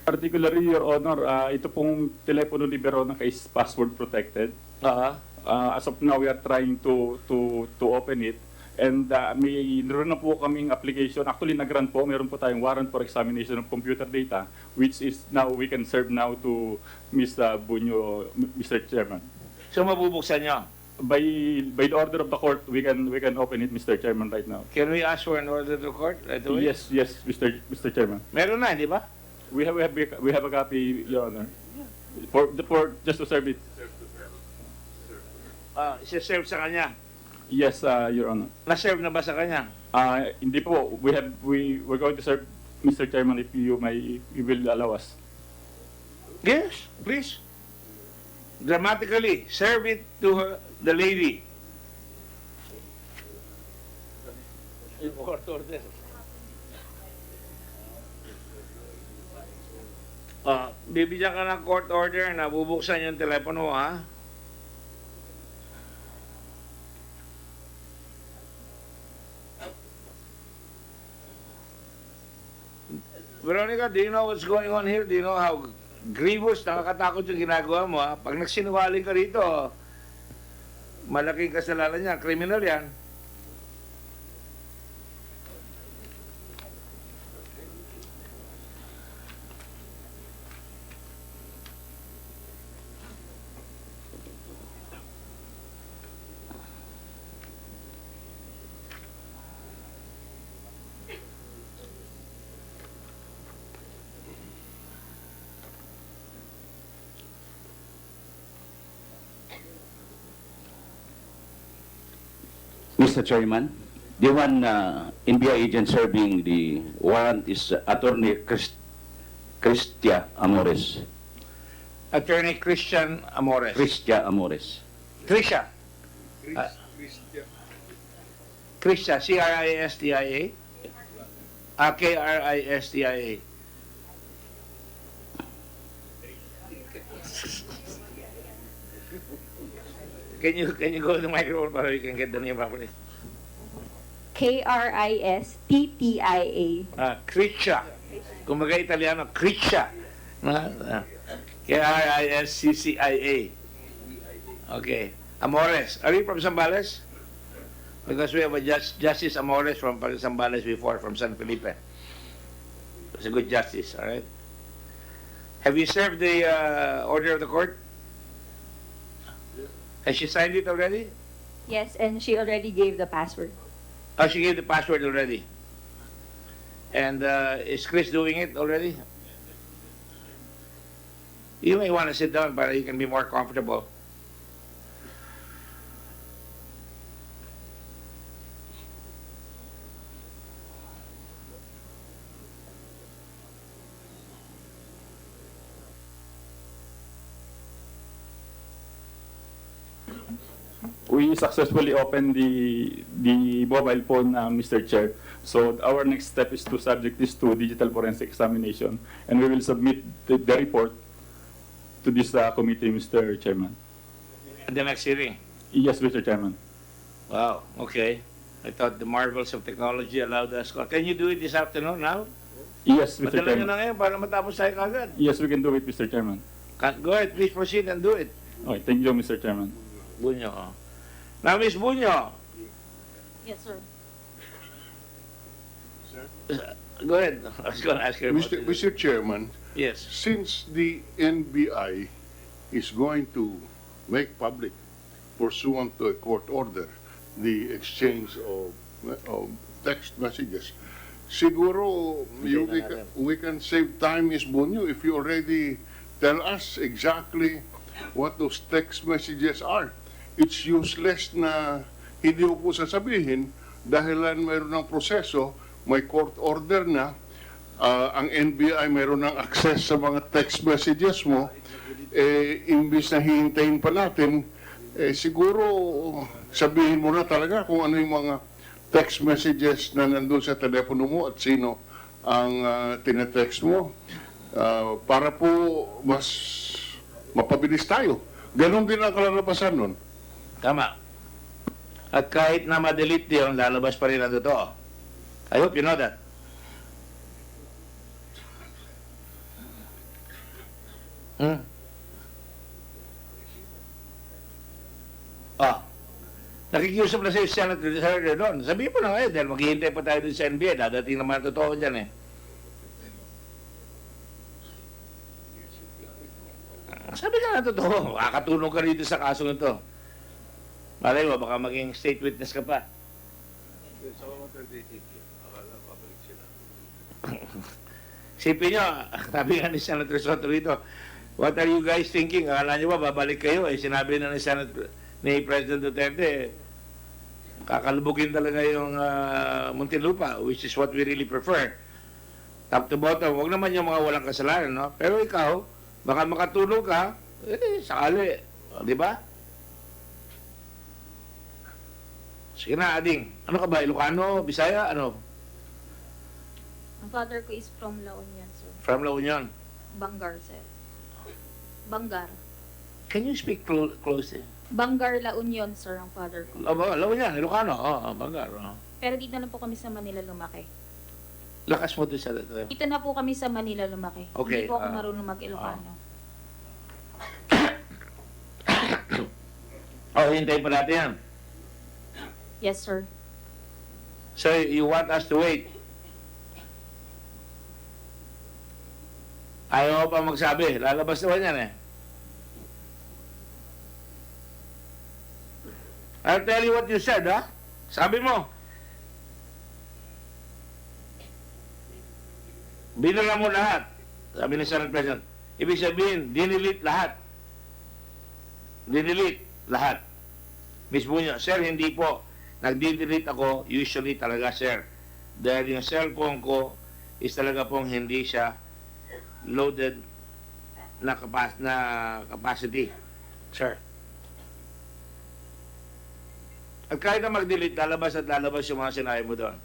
Particularly, Your Honor, ito pong telepono ni Verona is password protected. As of now, we are trying to open it. And meron na po kaming application. Actually, nag-run po. Meron po tayong warrant for examination of computer data, which is now, we can serve now to Mr. Bunyo, Mr. Chairman. So, mabubuksan niyo? By the order of the court, we can open it, Mr. Chairman, right now. Can we ask for an order to court right away? Yes, Mr. Chairman. Meron na, di ba? We have a copy, Your Honor. For just to serve it. Isa-serve sa kanya? Yes, Your Honor. Na-serve na ba sa kanya? Hindi po. We're going to serve, Mr. Chairman, if you will allow us. Yes, please. Dramatically, serve it to her, the lady. Court order. Bibigyan ka ng court order na bubuksan yung telepono, ha? Veronica, do you know what's going on here? Do you know how grievous, nakakatakot yung ginagawa mo, ha? Pag nagsinungaling ka rito, malaking kasalanan niya, kriminal yan. Mr. Chairman, the one NBI agent serving the warrant is Attorney Cristia Amores. Attorney Christian Amores. Cristia Amores. Kristia. Kristia, C-R-I-S-T-I-A? K-R-I-S-T-I-A. Can you go to the microphone para we can get the name properly? K-R-I-S-T-T-I-A. Kristia. Kung mga Italiano, Kristia. K-R-I-S-C-C-I-A. Okay. Amores. Are you from Zambales? Because we have a Justice Amores from Zambales before, from San Felipe. It's a good justice, all right? Have you served the order of the court? Has she signed it already? Yes, and she already gave the password. Oh, she gave the password already. And is Chris doing it already? You may want to sit down, but you can be more comfortable. We successfully opened the mobile phone, Mr. Chair. So our next step is to subject this to digital forensic examination, and we will submit the report to this committee, Mr. Chairman. At the next hearing? Yes, Mr. Chairman. Wow, okay. I thought the marvels of technology allowed us. Can you do it this afternoon now? Yes, Mr. Madala nyo Chairman. na ngayon para matapos tayo kagad. Yes, we can do it, Mr. Chairman. Go ahead, please proceed and do it. Okay, thank you, Mr. Chairman. Bunyo. Now, Ms. Bunyo. Yes, sir. Go ahead. I was going to ask her. Mr. Chairman, yes. Since the NBI is going to make public, pursuant to a court order, the exchange of text messages, siguro we can save time, Ms. Bunyo, if you already tell us exactly what those text messages are. It's useless na hindi mo po sasabihin dahilan mayroon ng proseso, may court order na, ang NBI mayroon ng access sa mga text messages mo, imbis na hihintayin pa natin, siguro sabihin mo na talaga kung ano yung mga text messages na nandun sa telepono mo at sino ang tinetext mo, para po mas mapabilis tayo. Ganon din ang kalalabasan nun. Tama. At kahit na ma-delete yun, lalabas pa rin ang totoo. I hope you know that. Nakikiusap na sa Senator doon. Sabihin mo na ngayon, dahil maghihintay pa tayo dun sa NBA, dadating naman ang totoo dyan eh. Sabi ka na totoo, makakatulong ka rito sa kaso nito. Malay mo, baka maging state witness ka pa. Sipin nyo, sabi nga ni Senator Soto rito, what are you guys thinking? Akala nyo ba, babalik kayo? Sinabi na ni President Duterte, kakalubugin talaga yung Muntinlupa, which is what we really prefer. Top to bottom, huwag naman yung mga walang kasalanan, no? Pero ikaw, baka makatulong ka, sakali. Di ba? Sige na, Ading. Ano ka ba? Ilocano? Bisaya? Ano? Ang father ko is from La Union, sir. From La Union? Bangar, sir. Bangar. Can you speak close? Bangar, La Union, sir, ang father ko. La Union, Ilocano. Bangar. Pero dito na po kami sa Manila lumaki. Lakas mo doon sa... Dito na po kami sa Manila lumaki. Okay, Hindi po ako marunong mag-Ilocano. O, hintayin pa natin yan. Yes, sir. So, you want us to wait? Ayaw pa magsabi. Lalabas naman yan eh. I'll tell you what you said, ha? Sabi mo. Binala mo lahat. Sabi ni Senate President. Ibig sabihin, dinilit lahat. Dinilit lahat. Miss Bunyo, sir, hindi po. Nagdi-delete ako, usually talaga, sir. Dahil yung cellphone ko is talaga pong hindi siya loaded na capacity, sir. At kahit na mag-delete, lalabas at lalabas yung mga sinabi mo doon.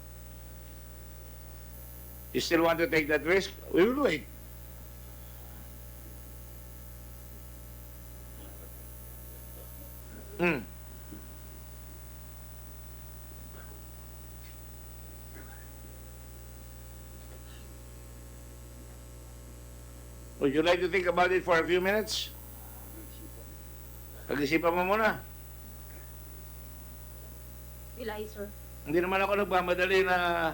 You still want to take that risk? We will wait. Would you like to think about it for a few minutes? Pag-isipan mo muna. Ilay, sir. Hindi naman ako nagmamadali na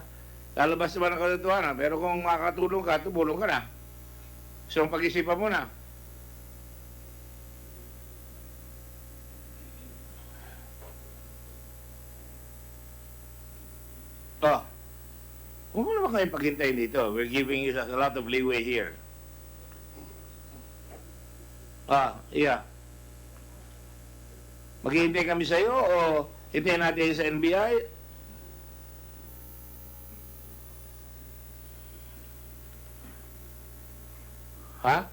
lalabas naman ang katotohanan. Pero kung makakatulong ka, tumulong ka na. So, pag-isipan mo na. Oh. Huwag mo naman kayong paghintayin dito. We're giving you a lot of leeway here. Yeah. Maghihintay kami sa iyo o hintayin natin sa NBI? Ha?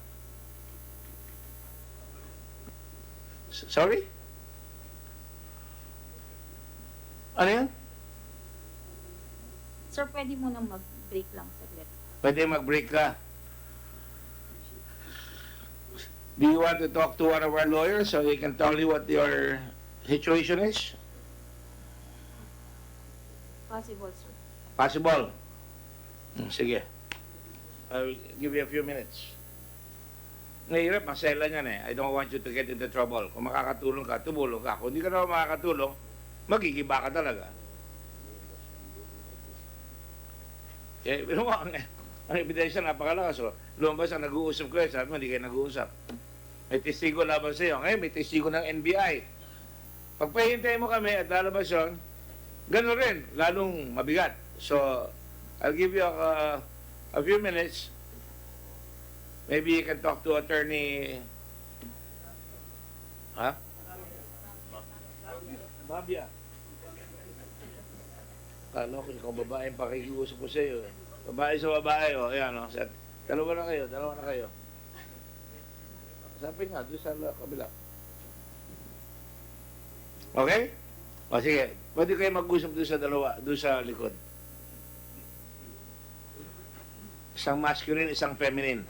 Sorry? Ano yan? Sir, pwede mo nang mag-break lang saglit. Pwede mag-break ka. Do you want to talk to one of our lawyers so he can tell you what your situation is? Possible, sir. Possible? Sige. I will give you a few minutes. Nahirap, masela niyan eh. I don't want you to get into trouble. Kung makakatulong ka, tumulong ka. Kung hindi ka naman makakatulong, magigiba ka talaga. Eh, pero ang ebidensya napakalakas. So, lumabas ang nag-uusap ko eh. Sabi mo, hindi kayo nag-uusap. May testigo laban sa iyo. Ngayon, may testigo ng NBI. Pagpahintay mo kami at lalabas yun, gano'n rin, lalong mabigat. So, I'll give you a few minutes. Maybe you can talk to attorney... Ha? Babia. Kala ko, ikaw babae yung pakikiusap ko sa iyo. Babae sa babae, o. Ayan, o. Dalawa na kayo. Sabi nga, doon sa kabila. Okay? O, sige. Pwede kayo mag-usap doon sa dalawa, doon sa likod. Isang masculine, isang feminine.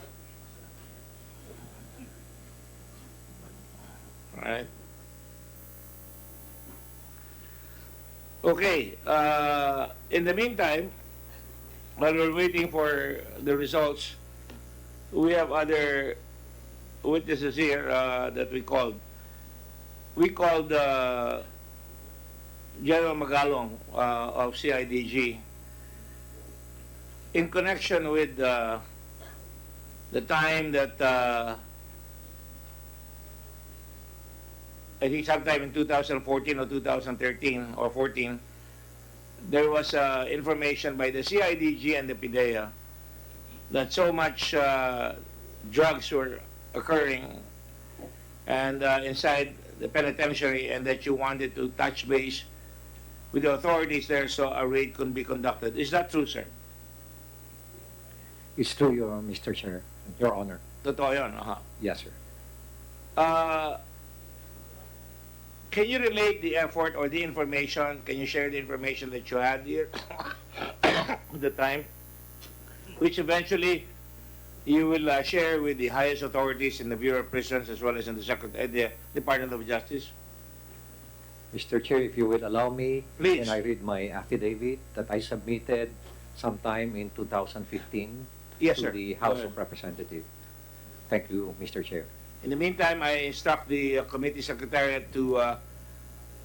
Alright? Okay. In the meantime, while we're waiting for the results, we have other witnesses here that we called. We called General Magalong of CIDG in connection with the time that I think sometime in 2014 or 2013 or 14, there was information by the CIDG and the PIDEA that so much drugs were occurring and inside the penitentiary, and that you wanted to touch base with the authorities there so a raid could be conducted. Is that true, sir? It's true, Mr. Chair, Your Honor. Totoo yun, Yes, sir. Can you relate the effort or the information? Can you share the information that you had here at the time, which eventually you will share with the highest authorities in the Bureau of Prisons as well as in the Department of Justice? Mr. Chair, if you will allow me, please. Can I read my affidavit that I submitted sometime in 2015 Yes, to sir. the House of Representatives? Thank you, Mr. Chair. In the meantime, I instruct the committee secretariat to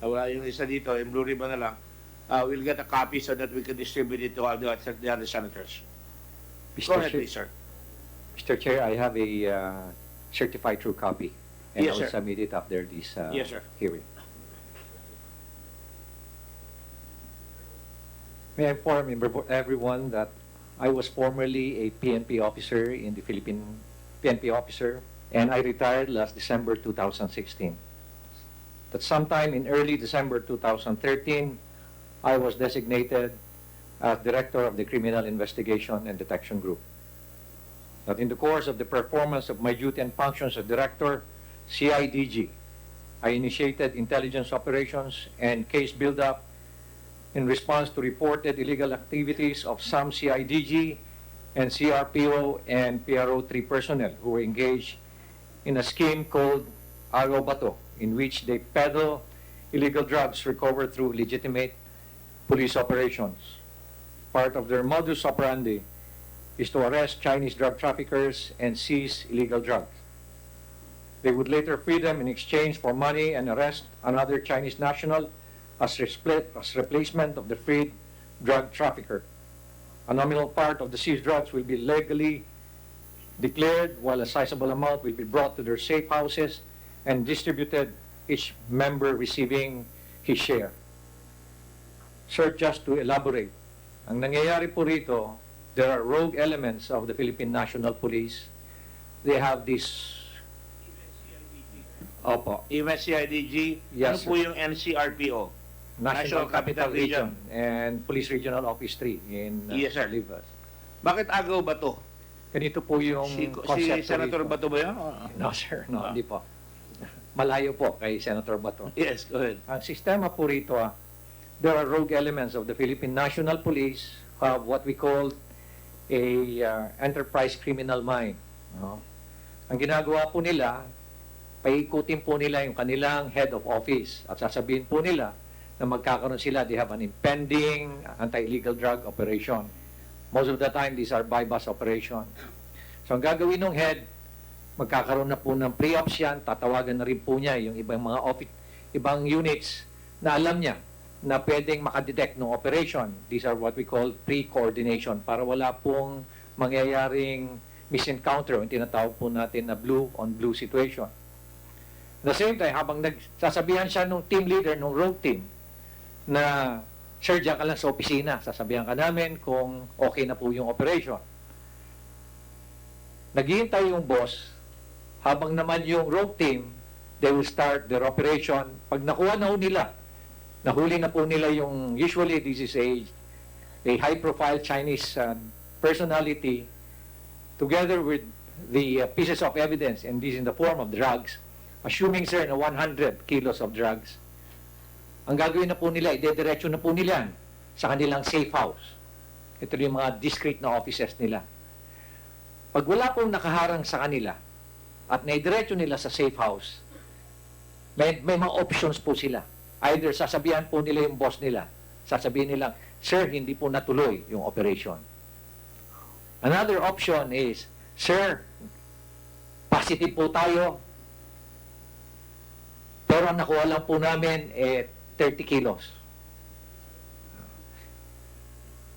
Wala yung isa dito, yung Blue Ribbon na lang. We'll get a copy so that we can distribute it to all the other senators. Go ahead, please, sir. Mr. Chair, I have a certified true copy, and Yes, I will sir. submit it after this Yes, sir. hearing. May I inform everyone that I was formerly a PNP officer in the Philippine PNP officer, and I retired last December 2016. That sometime in early December 2013, I was designated as Director of the Criminal Investigation and Detection Group. That in the course of the performance of my duty and functions as Director, CIDG, I initiated intelligence operations and case build-up in response to reported illegal activities of some CIDG and CRPO and PRO3 personnel who were engaged in a scheme called Araw Bato, in which they peddle illegal drugs recovered through legitimate police operations. Part of their modus operandi is to arrest Chinese drug traffickers and seize illegal drugs. They would later free them in exchange for money and arrest another Chinese national as replacement of the freed drug trafficker. A nominal part of the seized drugs will be legally declared, while a sizable amount will be brought to their safe houses and distributed, each member receiving his share. Sir, just to elaborate, ang nangyayari po rito, there are rogue elements of the Philippine National Police. They have this... Opo. Even CIDG, Yes, ano po sir. yung NCRPO? National Capital Region and Police Regional Office 3 in Yes, sir. Olivas. Bakit agaw ba to? Ganito po yung Si concept Senator rito. Bato ba yan? No, sir. No, hindi po. Malayo po kay Senator Bato. Yes, go ahead. Ang sistema po rito, there are rogue elements of the Philippine National Police who have what we call a enterprise criminal mind. No? Ang ginagawa po nila, paikutin po nila yung kanilang head of office at sasabihin po nila na magkakaroon sila, they have an impending anti-illegal drug operation. Most of the time, these are bypass operation. So ang gagawin ng head, magkakaroon na po ng pre-ops yan, tatawagan na rin po niya yung ibang mga ibang units na alam niya na pwedeng makadetect ng operation. These are what we call pre-coordination para wala pong mangyayaring misencounter, yung tinatawag po natin na blue-on-blue situation. At the same time, habang nagsasabihan siya nung team leader, nung rogue team, na, sir, diyan ka lang sa opisina, sasabihan ka namin kung okay na po yung operation. Naghihintay yung boss, habang naman yung rogue team, they will start their operation. Pag nakuha na ho nila, nahuli na po nila yung, usually this is a high-profile Chinese personality, together with the pieces of evidence, and this in the form of drugs, assuming, sir, na 100 kilos of drugs, ang gagawin na po nila, idediretso na po nila sa kanilang safe house. Ito yung mga discrete na offices nila. Pag wala pong nakaharang sa kanila at naidiretso nila sa safe house, may mga options po sila. Either sasabihan po nila yung boss nila, sasabihin nila, sir, hindi po natuloy yung operation. Another option is, sir, positive po tayo, pero ang nakuha lang po namin 30 kilos.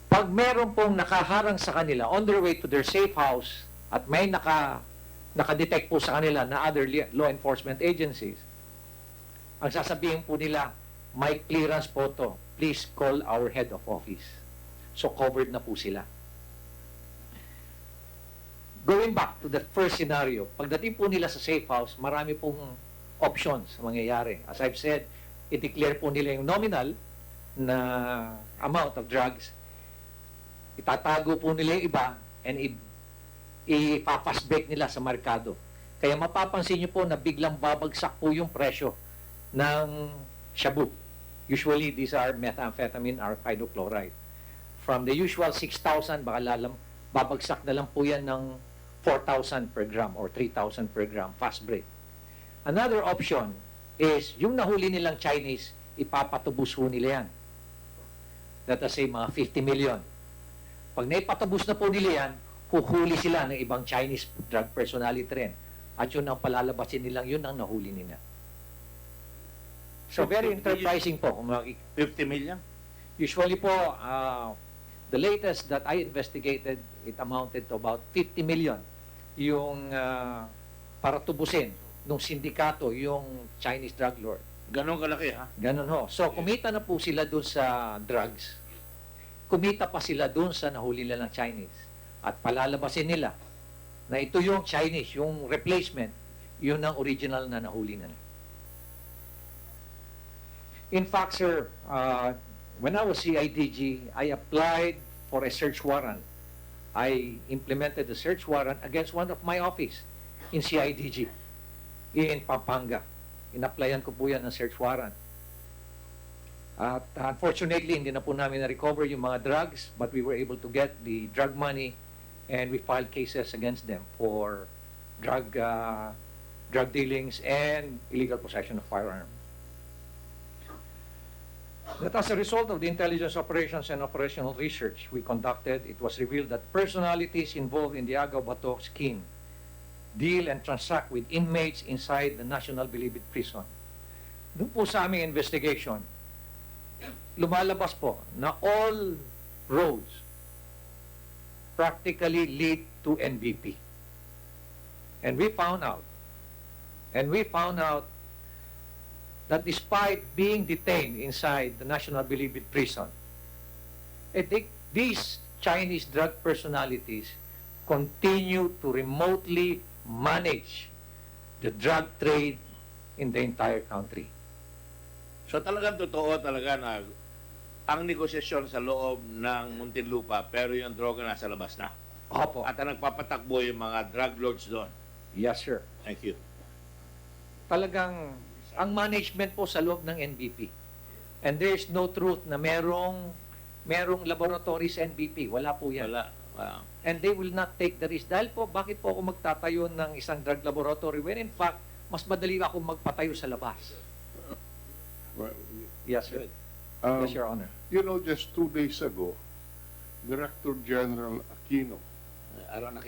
Pag meron pong nakaharang sa kanila on their way to their safe house at may nakadetect po sa kanila na other law enforcement agencies, ang sasabihin po nila, may clearance po to. Please call our head of office. So covered na po sila. Going back to the first scenario, pagdating po nila sa safe house, marami pong options mangyayari. As I've said, i-declare po nila yung nominal na amount of drugs, itatago po nila yung iba, and i-fast break nila sa merkado. Kaya mapapansin nyo po na biglang babagsak po yung presyo ng shabu. Usually, these are methamphetamine or hydrochloride. From the usual 6,000, baka babagsak na lang po yan ng 4,000 per gram or 3,000 per gram, fast break. Another option is, yung nahuli nilang Chinese, ipapatubos ho nila yan. Let us say, mga 50 million. Pag naipatubos na po nila yan, huhuli sila ng ibang Chinese drug personality rin. At yun ang palalabasin nilang, yun ang nahuli nila. So very enterprising po. Kung 50 million? Usually po, the latest that I investigated, it amounted to about 50 million yung para tubusin nung sindikato, yung Chinese drug lord. Ganon kalaki, ha? Ganon ho. So, kumita na po sila dun sa drugs. Kumita pa sila dun sa nahuli nila ng Chinese. At palalabasin nila na ito yung Chinese, yung replacement, yun ang original na nahuli nila. In fact, sir, when I was CIDG, I applied for a search warrant. I implemented the search warrant against one of my office in CIDG in Pampanga. In-applyan ko po yan ng search warrant. At unfortunately, hindi na po namin na-recover yung mga drugs, but we were able to get the drug money and we filed cases against them for drug dealings and illegal possession of firearms. That as a result of the intelligence operations and operational research we conducted, it was revealed that personalities involved in the Agaw Bato scheme deal and transact with inmates inside the National Bilibid Prison. Doon po sa aming investigation, lumalabas po na all roads practically lead to NBP. And we found out that despite being detained inside the National Bilibid Prison, these Chinese drug personalities continue to remotely manage the drug trade in the entire country. So talagang totoo talaga na ang negosasyon sa loob ng Muntinlupa pero yung droga nasa labas na. Opo. At ang nagpapatakbo yung mga drug lords doon. Yes, sir. Thank you. Talagang ang management po sa loob ng NBP. And there is no truth na merong laboratory sa NBP. Wala po yan. Wala. Wow. And they will not take the risk. Dahil po, bakit po ako magtatayo ng isang drug laboratory when in fact, mas madali ako magpatayo sa labas? Yes, sir. Yes, Your Honor. You know, just 2 days ago, Director General Aquino, Aaron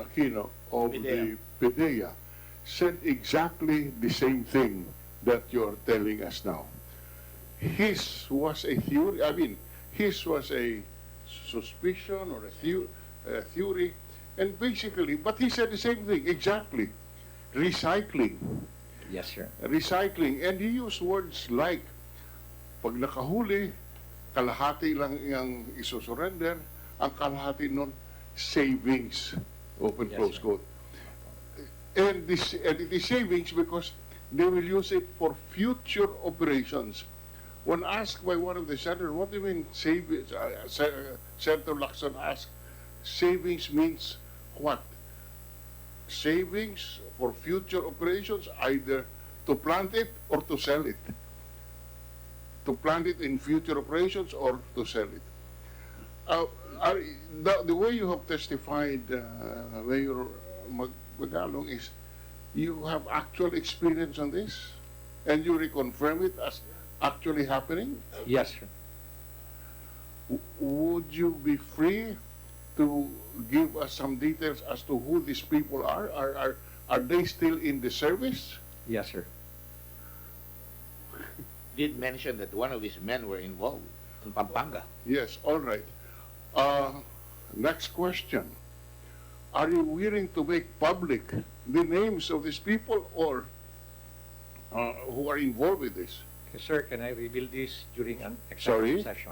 Aquino of the PDEA said exactly the same thing that you're telling us now. His was a theory, his was a suspicion or a theory, and basically, but he said the same thing, exactly. Recycling. Yes, sir. Recycling. And he used words like, pag nakahuli, kalahati lang ang isusurrender, ang kalahati nun, savings, open, Yes, close sir. quote. And it is savings because they will use it for future operations. When asked by one of the senators, what do you mean savings? Senator Lacson asked, savings means what? Savings for future operations, either to plant it or to sell it. To plant it in future operations or to sell it. The way you have testified, Mayor Magalong, is you have actual experience on this, and you reconfirm it as actually happening? Yes, sir. Would you be free to give us some details as to who these people are? Are they still in the service? Yes, sir. Did mention that one of his men were involved in Pampanga. Yes, all right. Next question. Are you willing to make public the names of these people or who are involved with this? Sir, can I reveal this during an Sorry? executive session?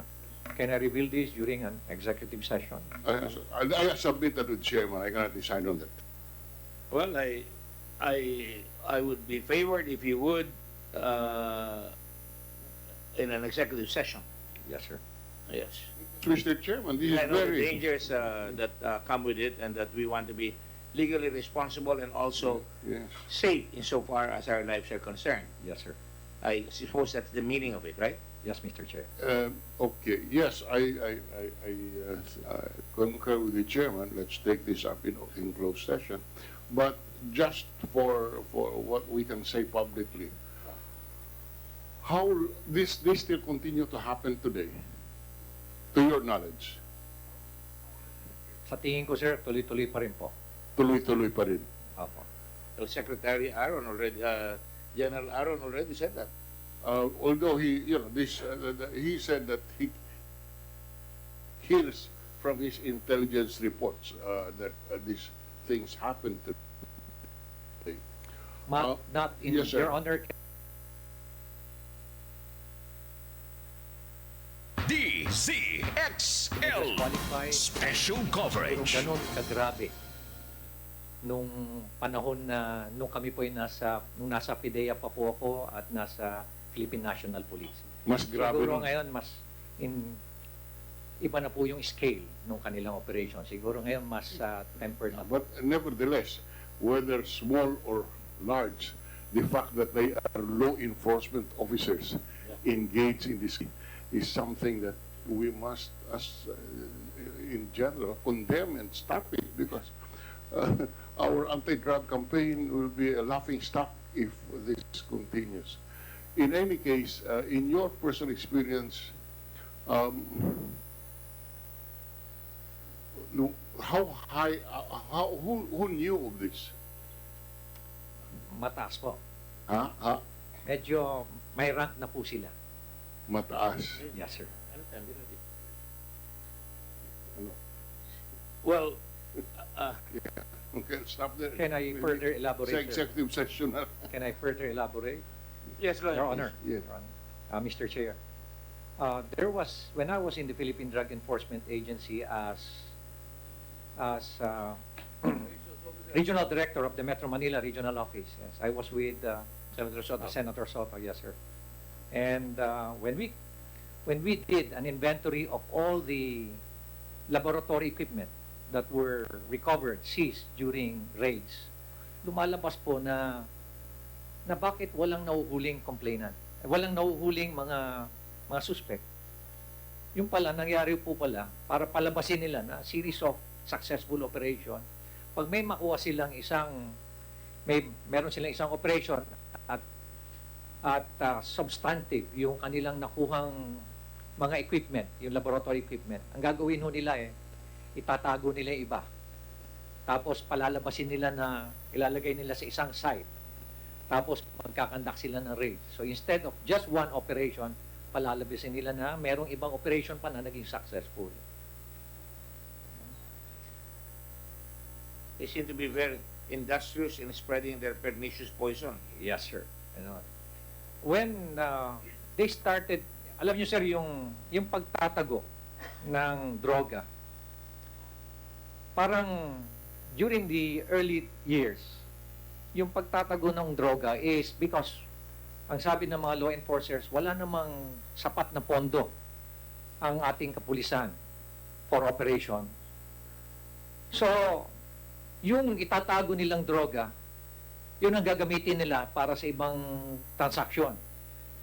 Can I reveal this during an executive session? I submit that to the chairman. I cannot decide on that. Well, I would be favored if you would in an executive session. Yes, sir. Yes. Mr. Chairman, this I is know the very... dangers that come with it, and that we want to be legally responsible and also Yes. safe insofar as our lives are concerned. Yes, sir. I suppose that's the meaning of it, right? Yes, Mr. Chair. Okay, yes, I concur with the chairman. Let's take this up in closed session. But just for what we can say publicly, how this still continue to happen today, to your knowledge? Sa tingin ko, sir, tuloy-tuloy pa rin po. Tuloy-tuloy pa rin. Opo. Well, Secretary Aaron already, General Aaron already said that. although he said that he hears from his intelligence reports that these things happen today. Not in yes, sir. Your Honor. DZXL Special Coverage. Ganon kagrabe nung panahon na nung kami po ay nasa PIDEA pa po ako at nasa Philippine National Police. Mas grabe Siguro nun. ngayon iba na po yung scale ng kanilang operation. Siguro ngayon mas tempered na. But nevertheless, whether small or large, the fact that they are law enforcement officers engaged in this is something that we must, as in general, condemn and stop it, because our anti-drug campaign will be a laughing stock if this continues. In any case, in your personal experience, how high, who knew of this? Mataas po. Ha? Medyo may rank na po sila. Mataas. Yes, sir. Well, Okay, stop there. Can I further elaborate, Sa sir? executive session na. Can I further elaborate? yes, go ahead. Your Honor. Yes. Your Honor. Mr. Chair, when I was in the Philippine Drug Enforcement Agency as Regional Director of the Metro Manila Regional Office. Yes, I was with Senator Soto, yes, sir. And when we did an inventory of all the laboratory equipment that were recovered, seized during raids, lumalabas po na bakit walang nahuhuling complainant, walang nahuhuling mga suspect. Yung pala, nangyari po pala, para palabasin nila na series of successful operation. Pag may makuha silang meron silang isang operation at substantive yung kanilang nakuhang mga equipment, yung laboratory equipment, ang gagawin ho nila itatago nila yung iba. Tapos palalabasin nila na ilalagay nila sa isang site. Tapos magkakandak sila ng raid. So instead of just one operation, palalabasin nila na merong ibang operation pa na naging successful. They seem to be very industrious in spreading their pernicious poison. Yes, sir. When they started, alam niyo sir, yung pagtatago ng droga, parang during the early years, yung pagtatago ng droga is because ang sabi ng mga law enforcers, wala namang sapat na pondo ang ating kapulisan for operation. So, yung itatago nilang droga, yun ang gagamitin nila para sa ibang transaksyon.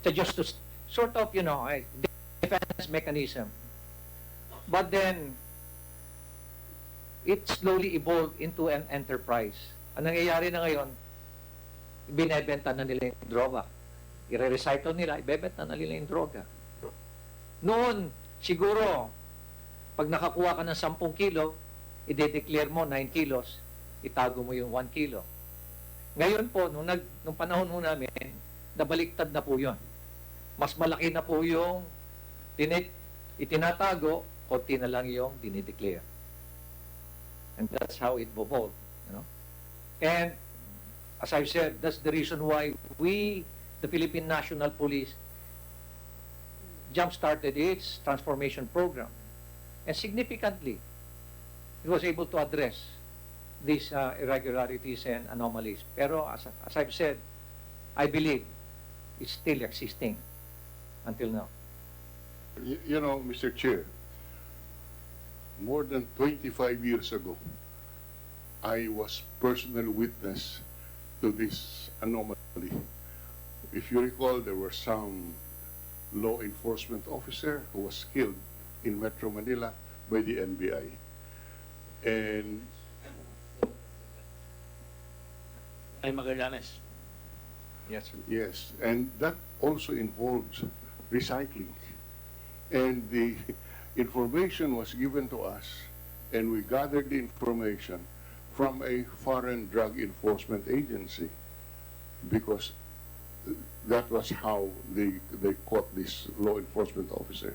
So just to sort of, defense mechanism. But then, it slowly evolved into an enterprise. Ang nangyayari na ngayon, binebenta na nila yung droga. I-recycle nila, ibebenta na nila yung droga. Noon, siguro, pag nakakuha ka ng 10 kilo, i-declare mo 9 kilos, itago mo yung 1 kilo. Ngayon po, nung panahon mo namin, nabaliktad na po yun. Mas malaki na po yung itinatago, konti na lang yung dinideclare. And that's how it evolved. And as I've said, that's the reason why we, the Philippine National Police, jump-started its transformation program. And significantly, it was able to address these irregularities and anomalies. Pero as I've said, I believe it's still existing until now. You know, Mr. Chair, more than 25 years ago, I was personal witness to this anomaly. If you recall, there were some law enforcement officer who was killed in Metro Manila by the NBI. And Ay Magallanes. Yes, sir. yes, and that also involves recycling. And the information was given to us, and we gathered the information from a foreign drug enforcement agency, because that was how they caught this law enforcement officer.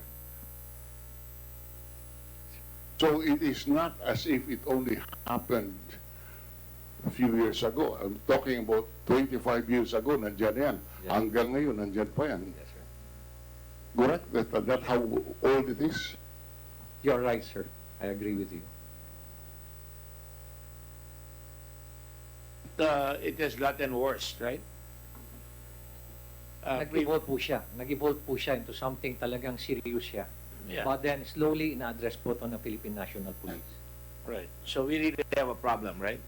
So it is not as if it only happened a few years ago. I'm talking about 25 years ago, nandyan yan. Yeah. Hanggang ngayon, nandyan pa yan. Yes, sir. Correct? That's how old it is? You're right, sir. I agree with you. It has gotten worse, right? Nag-evolve po siya. Nag-evolve po siya into something talagang serious siya. Yeah. But then slowly in-address po ito ng Philippine National Police. Right. So we really have a problem, right?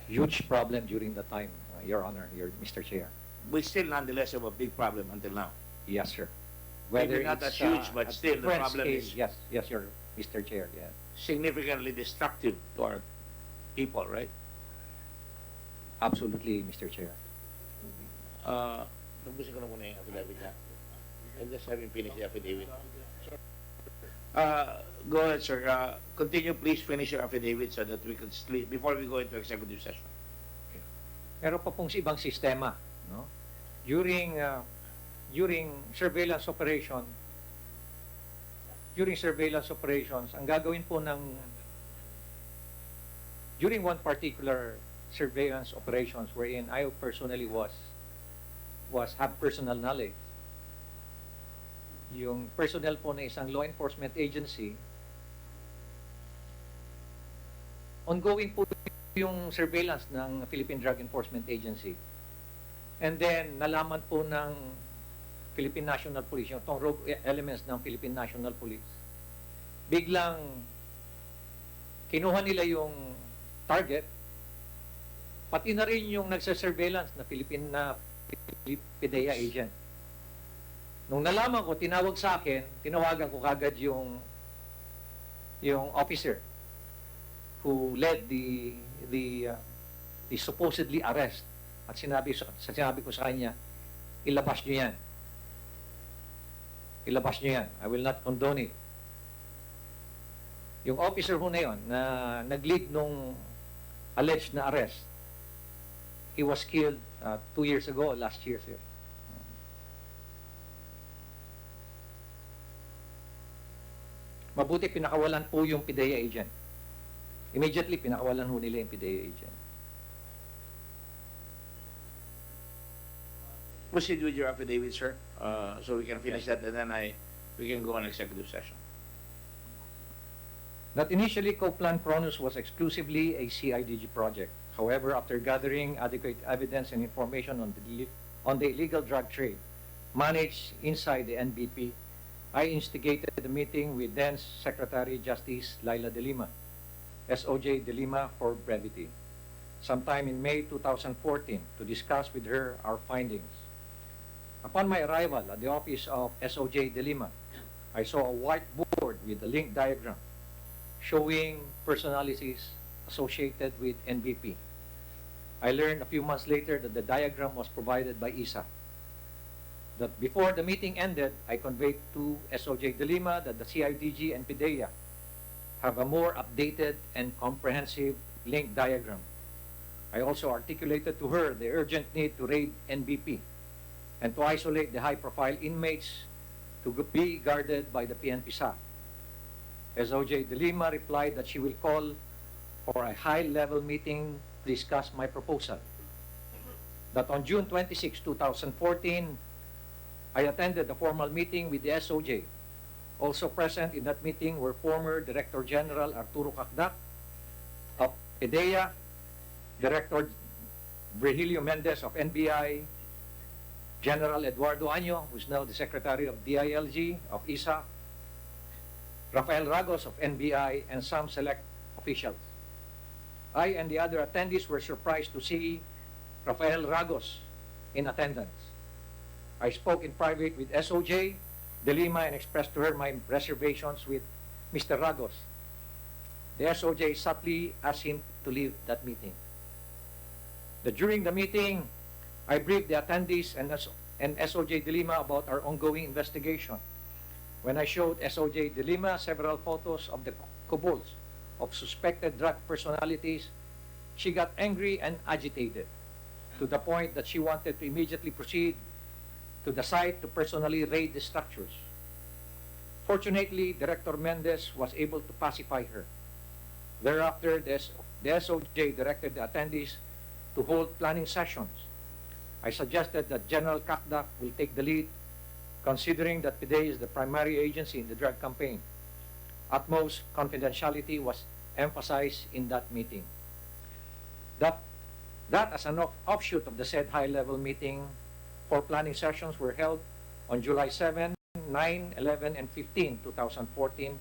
Huge problem during the time, Your Honor, Mr. Chair. We still nonetheless have a big problem until now. Yes, sir. Maybe not as huge, but a still the different problem scale. is Yes, yes, Mr. Chair, yeah. significantly destructive to our people, right? Absolutely, Mr. Chair. Tapusin ko na muna yung affidavit niya. I'm just having finished the affidavit. Go ahead, sir. Continue, please finish your affidavit so that we can sleep before we go into executive session. Meron pa pong ibang sistema, no? During surveillance operations, ang gagawin po during one particular surveillance operations wherein I personally have personal knowledge. Yung personnel po na isang law enforcement agency, ongoing po yung surveillance ng Philippine Drug Enforcement Agency. And then, nalaman po ng Philippine National Police, yung itong rogue elements ng Philippine National Police, biglang kinuha nila yung target, pati na rin yung nagsa-surveillance na PDEA agent. Nung nalaman ko, tinawagan ko kagad yung officer who led the supposedly arrest. At sinabi ko sa kanya, ilabas nyo yan. Ilabas nyo yan. I will not condone it. Yung officer ho na yun, na nag-lead nung alleged na arrest, he was killed 2 years ago, last year, sir. Mabuti pinakawalan po yung PDEA agent. Immediately, pinakawalan ho nila yung PDEA agent. Proceed with your affidavit, sir, so we can finish that and then we can go on executive session. That initially Coplan Cronus was exclusively a CIDG project. However, after gathering adequate evidence and information on the illegal drug trade managed inside the NBP, I instigated the meeting with then Secretary Justice Laila de Lima, SOJ de Lima for brevity, sometime in May 2014 to discuss with her our findings. Upon my arrival at the office of SOJ de Lima, I saw a whiteboard with a link diagram showing personalities associated with NBP. I learned a few months later that the diagram was provided by ISA. That before the meeting ended, I conveyed to SOJ de Lima that the CIDG and PDEA have a more updated and comprehensive link diagram. I also articulated to her the urgent need to raid NBP and to isolate the high-profile inmates to be guarded by the PNP staff. SOJ de Lima replied that she will call for a high-level meeting to discuss my proposal. That on June 26, 2014, I attended a formal meeting with the SOJ. Also present in that meeting were former Director General Arturo Cacdac of PDEA, Director Virgilio Mendez of NBI, General Eduardo Año, who is now the Secretary of DILG of ISA, Rafael Ragos of NBI, and some select officials. I and the other attendees were surprised to see Rafael Ragos in attendance. I spoke in private with SOJ de Lima and expressed to her my reservations with Mr. Ragos. The SOJ subtly asked him to leave that meeting. During the meeting, I briefed the attendees and SOJ de Lima about our ongoing investigation. When I showed SOJ de Lima several photos of the cabals of suspected drug personalities, she got angry and agitated to the point that she wanted to immediately proceed to the site to personally raid the structures. Fortunately, Director Mendez was able to pacify her. Thereafter, the SOJ directed the attendees to hold planning sessions. I suggested that General Kakdak will take the lead, considering that PDEA is the primary agency in the drug campaign. Utmost confidentiality was emphasized in that meeting. That as an offshoot of the said high-level meeting, 4 planning sessions were held on July 7, 9, 11, and 15, 2014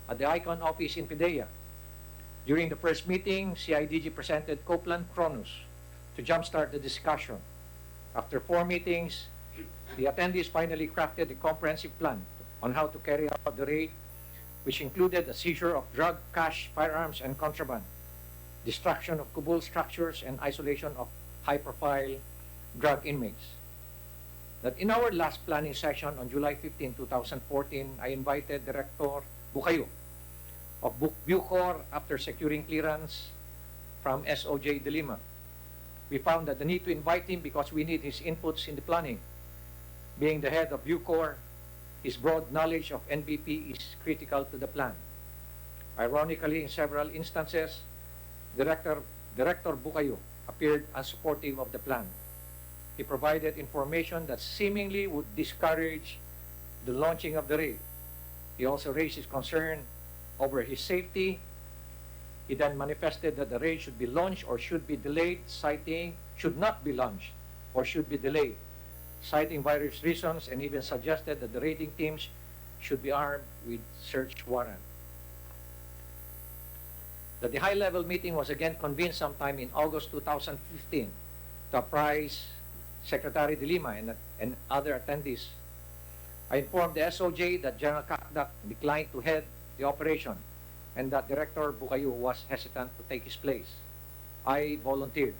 at the ICON office in PDEA. During the first meeting, CIDG presented Copeland Cronus to jumpstart the discussion. After 4 meetings, the attendees finally crafted a comprehensive plan on how to carry out the raid, which included the seizure of drug, cash, firearms, and contraband, destruction of Kubul structures, and isolation of high-profile drug inmates. That in our last planning session on July 15, 2014, I invited Director Bukayo of Bucor after securing clearance from SOJ de Lima. We found that the need to invite him because we need his inputs in the planning. Being the head of Bucor, his broad knowledge of NBP is critical to the plan. Ironically, in several instances, Director Bukayo appeared unsupportive of the plan. He provided information that seemingly would discourage the launching of the raid. He also raised his concern over his safety. He then manifested that the raid should be launched or should be delayed, citing should not be launched or should be delayed, citing various reasons, and even suggested that the raiding teams should be armed with search warrant. That the high-level meeting was again convened sometime in August 2015 to apprise Secretary de Lima and other attendees. I informed the SOJ that General Kakdak declined to head the operation and that Director Bukayo was hesitant to take his place. I volunteered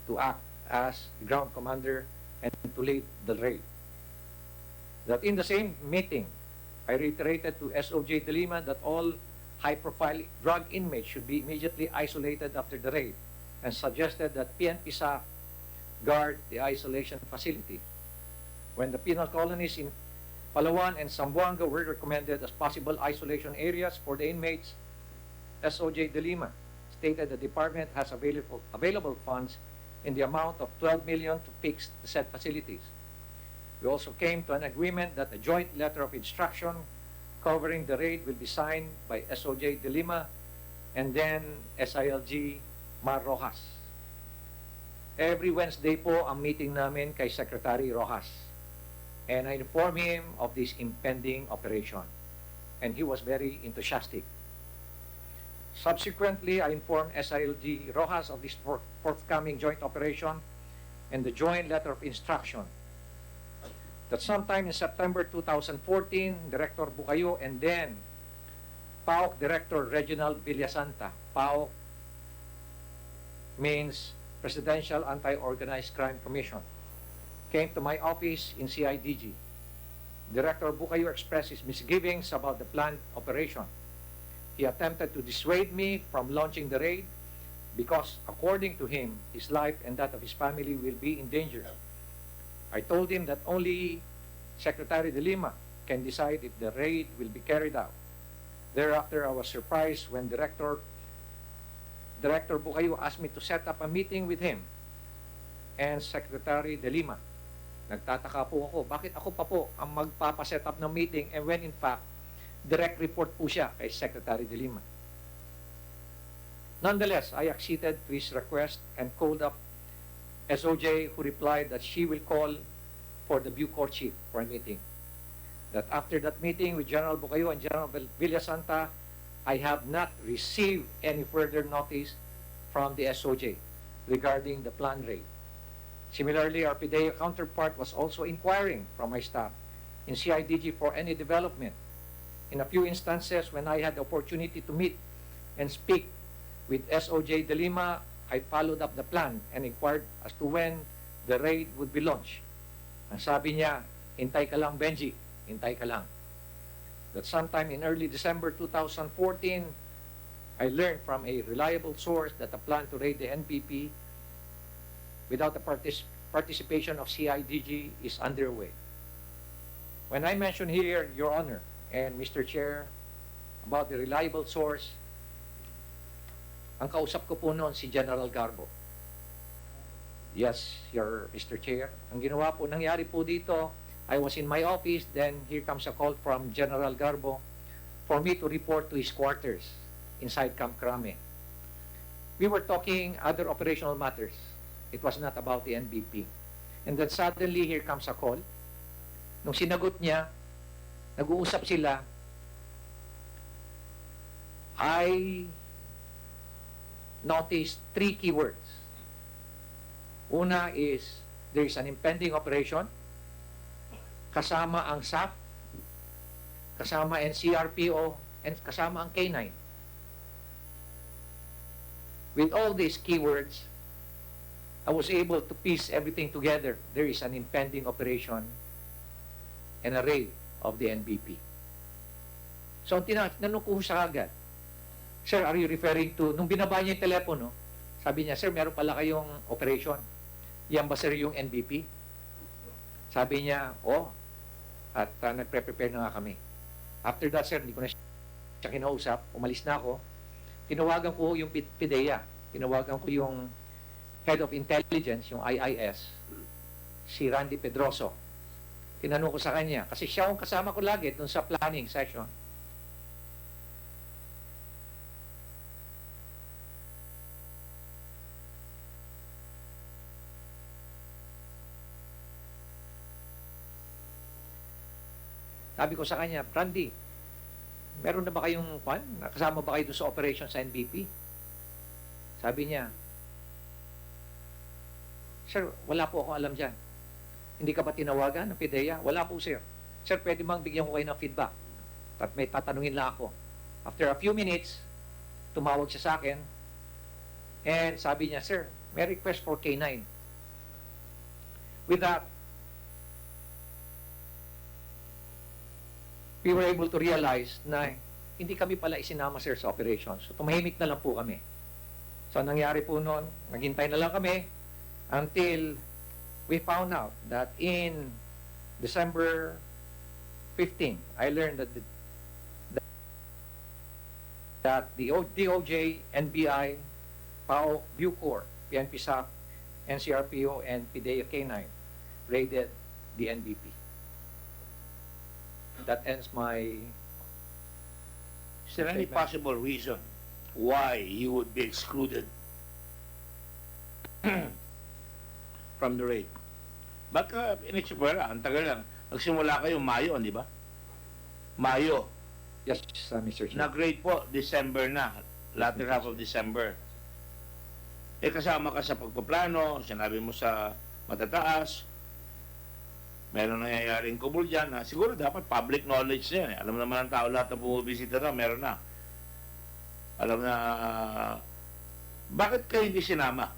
to act as ground commander and to lead the raid. That in the same meeting, I reiterated to SOJ de Lima that all high-profile drug inmates should be immediately isolated after the raid and suggested that PNP staff guard the isolation facility. When the penal colonies in Palawan and Zamboanga were recommended as possible isolation areas for the inmates, SOJ de Lima stated the department has available funds in the amount of 12 million to fix the said facilities. We also came to an agreement that a joint letter of instruction covering the raid will be signed by SOJ de Lima and then SILG Mar Rojas. Every Wednesday po ang meeting namin kay Secretary Rojas, and I informed him of this impending operation, and he was very enthusiastic. Subsequently, I informed SILG Rojas of this forthcoming joint operation and the joint letter of instruction. That sometime in September 2014, Director Bukayo and then PAOK Director Reginald Villasanta, PAOK means Presidential Anti-Organized Crime Commission, came to my office in CIDG. Director Bukayo expressed his misgivings about the planned operation. He attempted to dissuade me from launching the raid because, according to him, his life and that of his family will be in danger. I told him that only Secretary de Lima can decide if the raid will be carried out. Thereafter, I was surprised when Director Bukayo asked me to set up a meeting with him and Secretary de Lima. Nagtataka po ako, bakit ako pa po ang magpapaset up ng meeting and when in fact, direct report po siya kay Secretary de Lima. Nonetheless, I acceded to his request and called up SOJ, who replied that she will call for the Bucor chief for a meeting. That after that meeting with General Bukayo and General Villasanta, I have not received any further notice from the SOJ regarding the planned raid. Similarly, our PDEA counterpart was also inquiring from my staff in CIDG for any development. In a few instances, when I had the opportunity to meet and speak with SOJ de Lima, I followed up the plan and inquired as to when the raid would be launched. Ang sabi niya, hintay ka lang Benji, hintay ka lang. That sometime in early December 2014, I learned from a reliable source that the plan to raid the NPP without the participation of CIDG is underway. When I mention here, Your Honor and Mr. Chair, about the reliable source, ang kausap ko po noon si General Garbo. Yes, Mr. Chair. Ang ginawa po, nangyari po dito, I was in my office, then here comes a call from General Garbo for me to report to his quarters inside Camp Crame. We were talking other operational matters. It was not about the NBP. And then suddenly, here comes a call. Nung sinagot niya, nag-uusap sila, I noticed 3 keywords. Una is, there is an impending operation, kasama ang SAF, kasama ang CRPO, and kasama ang K9. With all these keywords, I was able to piece everything together. There is an impending operation and a raid of the NBP. So, tinanong ko siya agad, Sir, are you referring to, nung binaba niya yung telepono, sabi niya, Sir, meron pala kayong operation. Yan ba, Sir, yung NBP? Sabi niya, at nagpre-prepare na nga kami. After that, Sir, hindi ko na siya kinausap, umalis na ako. Tinawagan ko yung PIDEA, tinawagan ko yung Head of Intelligence, yung IIS, si Randy Pedroso. Tinanong ko sa kanya, kasi siya ang kasama ko lagi dun sa planning session. Sabi ko sa kanya, Randy, meron na ba kayong kasama ba kayo dun sa operation sa NBP? Sabi niya, Sir, wala po akong alam dyan. Hindi ka ba tinawagan ng PIDEA? Wala po, Sir. Sir, pwede bang bigyan ko kayo ng feedback? At may tatanungin lang ako. After a few minutes, tumawag siya sa akin and sabi niya, Sir, may request for K9. With that, we were able to realize na hindi kami pala isinama, Sir, sa operations. So, tumahimik na lang po kami. So, nangyari po noon, naghintay na lang kami until we found out that in December 15, I learned that the DOJ, NBI, PAO, Bucor, PNP SAC, NCRPO, and PIDEA K9 raided the NBP. That ends my... Is there any possible reason why you would be excluded from the raid? Baka inexplorer, ang tagal lang. Nagsimula kayo Mayo, di ba? Mayo. Yes, Mr. Chair. Nag-raid po, December na. Latter half of December. Kasama ka sa pagpaplano, sinabi mo sa matataas, meron nangyayaring kubol dyan. Siguro dapat public knowledge na yan. Alam naman ang tao lahat na bumibisita na, meron na. Alam na, bakit kayo hindi sinama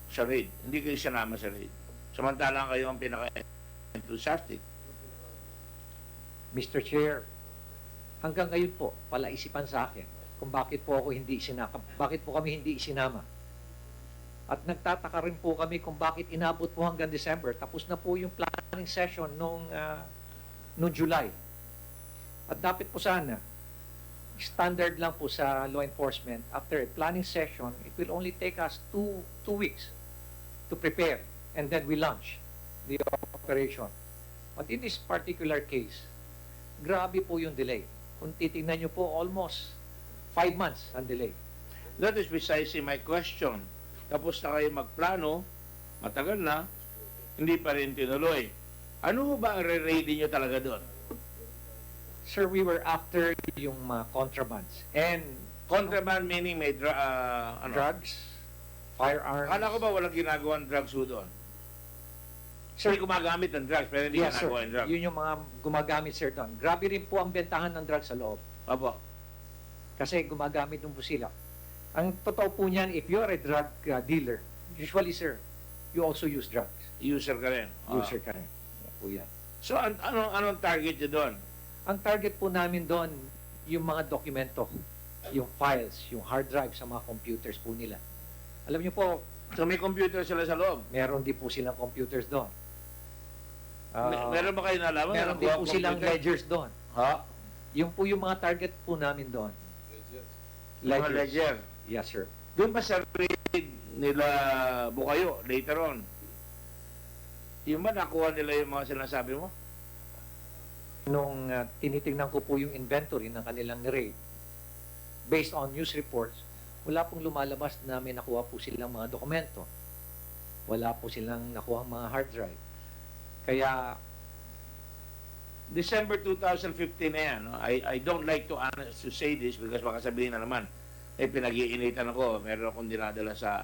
sa raid? Hindi kayo sinama sa raid. Samantalang kayo ang pinaka-enthusiastic. Mr. Chair, hanggang ngayon po, palaisipan sa akin kung bakit po ako hindi isinama, bakit po kami hindi isinama. At nagtataka rin po kami kung bakit inabot po hanggang December. Tapos na po yung planning session noong July. At dapat po sana, standard lang po sa law enforcement, after a planning session, it will only take us two weeks to prepare. And then we launch the operation. But in this particular case, grabe po yung delay. Kung titingnan nyo po, almost 5 months ang delay. That is precisely my question. Tapos na kayo magplano, matagal na, hindi pa rin tinuloy. Ano ba ang re-raiding nyo talaga doon? Sir, we were after yung contrabands. And contraband meaning may drugs, firearms. Akala ko ba walang ginagawang drugs doon? Sir, gumagamit ng drugs, pero hindi yes, ginagawa ng drugs. Yun yung mga gumagamit, sir, doon. Grabe rin po ang bentahan ng drugs sa loob. Apo. Kasi gumagamit ng sila. Ang totoo po niyan, if you're a drug dealer, usually, sir, you also use drugs. User ka rin. User ka rin. Yan po yan. So, anong target nyo doon? Ang target po namin doon, yung mga dokumento, yung files, yung hard drive sa mga computers po nila. Alam niyo po, So may computer sila sa loob? Meron din po silang computers doon. Meron ba kayo nalaman? Meron din po silang computer? ledgers doon. Ha? Yung po yung mga target po namin doon. Mga ledger? Yes, sir. Doon pa sa raid nila Bukayo later on, yung ba nakuha nila yung mga sinasabi mo? Nung tinitingnan ko po yung inventory ng kanilang raid, based on news reports, wala pong lumalabas na may nakuha po silang mga dokumento. Wala po silang nakuha mga hard drive. Kaya, December 2015 na yan. No? I don't like to say this because baka sabihin na naman, pinag-iinitan ako, meron akong dinadala sa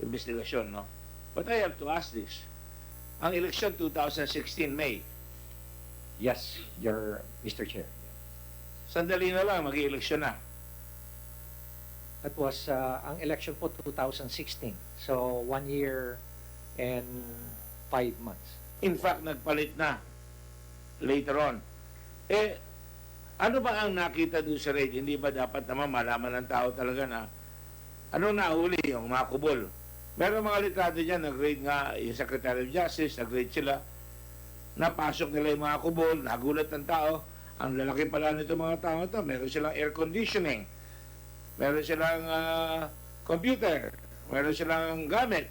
investigasyon. No? But I have to ask this. Ang election 2016 May. yes, your Mr. Chair. Sandali na lang, mag-i-election na. That was, ang election po 2016. So, 1 year and 5 months. In fact, nagpalit na later on. Ano ba ang nakita doon sa raid? Hindi ba dapat naman malaman ng tao talaga na ano nahuli yung mga kubol? Meron mga litrado dyan, nag-raid nga yung Secretary of Justice, nag-raid sila, napasok nila yung mga kubol, nagulat ng tao, ang lalaki pala nito mga tao ito, meron silang air conditioning, meron silang computer, meron silang gamit.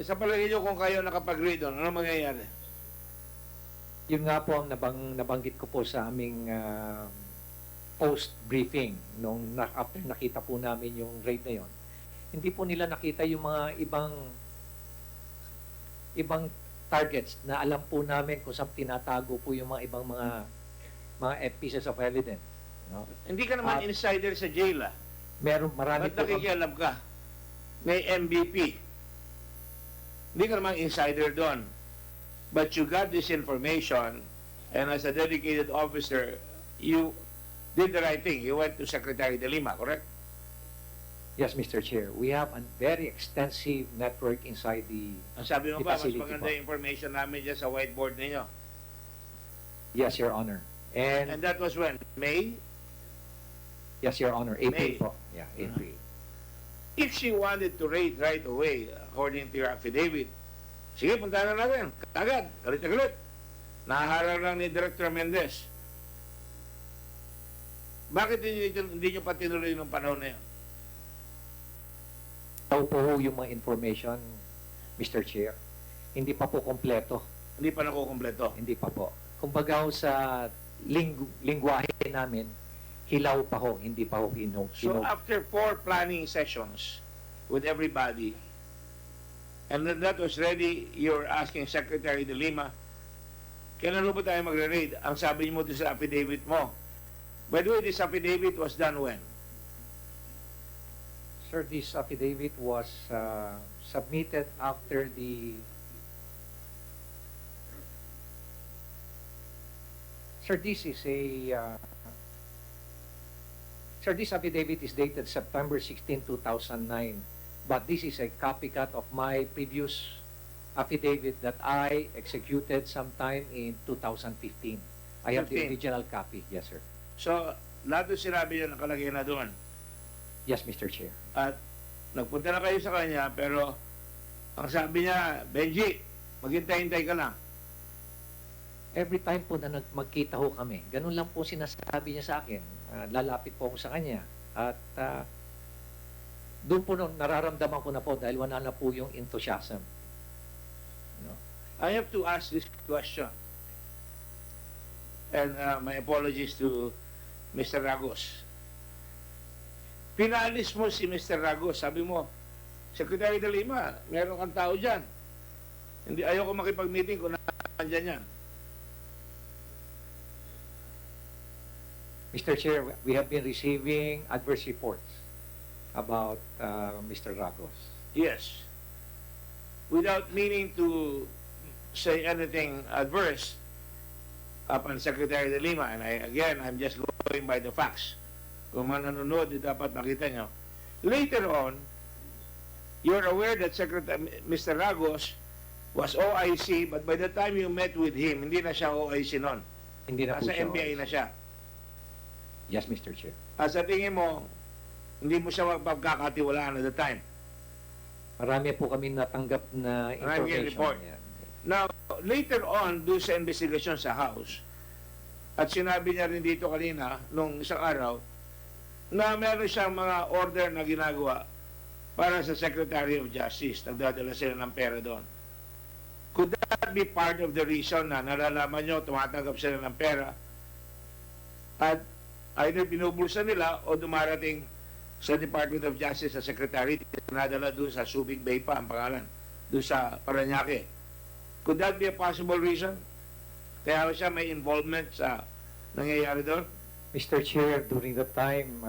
Sa palagay nyo kung kayo nakapag-raid doon, ano mangyayari? Yun nga po ang nabanggit ko po sa aming post-briefing nung after nakita po namin yung raid na yon. Hindi po nila nakita yung mga ibang targets na alam po namin kung saan tinatago po yung mga ibang mga pieces of evidence. No? Hindi ka naman insider sa jail, ah. Marami ba't nakikialam ka? May MVP. Hindi ka naman insider doon. But you got this information, and as a dedicated officer, you did the right thing. You went to Secretary De Lima, correct? Yes, Mr. Chair. We have a very extensive network inside the Ang sabi mo ba, mas facility maganda po. yung information namin dyan sa whiteboard ninyo. Yes, Your Honor. And that was when? May? Yes, Your Honor. April May. po. Yeah, April. If she wanted to raid right away, according to your affidavit, sige, puntahan na natin. Agad, galit na galit. Naharang lang ni Director Mendez. Bakit hindi nyo pa tinuloy ng panahon na yun? Ito po yung mga information, Mr. Chair. Hindi pa po kompleto. Hindi pa nakukompleto? Hindi pa po. Kumbaga sa lingwahe namin, hilaw pa ho, hindi pa ho hinog. So after 4 planning sessions with everybody, and then that was ready, you're asking Secretary De Lima, kailan ba tayo magre-raid? Ang sabi mo doon sa affidavit mo. By the way, this affidavit was done when? Sir, this affidavit was submitted after the... Sir, this is a... Sir, this affidavit is dated September 16, 2009. But this is a copycat of my previous affidavit that I executed sometime in 2015. I have the 15. original copy. Yes, sir. So, lahat ng sinabi niyo nakalagay na doon. Yes, Mr. Chair. At nagpunta na kayo sa kanya, pero ang sabi niya, Benji, maghintay-hintay ka lang. Every time po na magkita ho kami, ganun lang po sinasabi niya sa akin. Lalapit po ako sa kanya. At doon po nararamdaman ko na po dahil wala na po yung enthusiasm. No? I have to ask this question. And my apologies to Mr. Ragos. Pinalis mo si Mr. Ragos. Sabi mo, Secretary De Lima, meron kang tao dyan. Hindi, ayoko makipag-meeting kung nandyan yan. Mr. Chair, we have been receiving adverse reports about Mr. Ragos. Yes. Without meaning to say anything adverse upon Secretary De Lima, and I'm just going by the facts. Kung mananonood, dapat makita nyo. Later on, you're aware that Mr. Ragos was OIC, but by the time you met with him, hindi na siya OIC noon. Hindi na po Nasa siya NBI OIC. na siya. Yes, Mr. Chair. At sa tingin mo, hindi mo siya magpagkakatiwalaan at the time. Marami po kami natanggap na Maraming information. report. Yeah. Now, later on, do sa investigation sa House, at sinabi niya rin dito kanina, nung isang araw, na meron siyang mga order na ginagawa para sa Secretary of Justice. Nagdadala sila ng pera doon. Could that be part of the reason na nalalaman nyo, tumatanggap sila ng pera at either binubulsa nila o dumarating sa Department of Justice sa Secretary, nadala doon sa Subic Bay pa ang pangalan, doon sa Parañaque. Could that be a possible reason? Kaya siya may involvement sa nangyayari doon? Mr. Chair, during that time,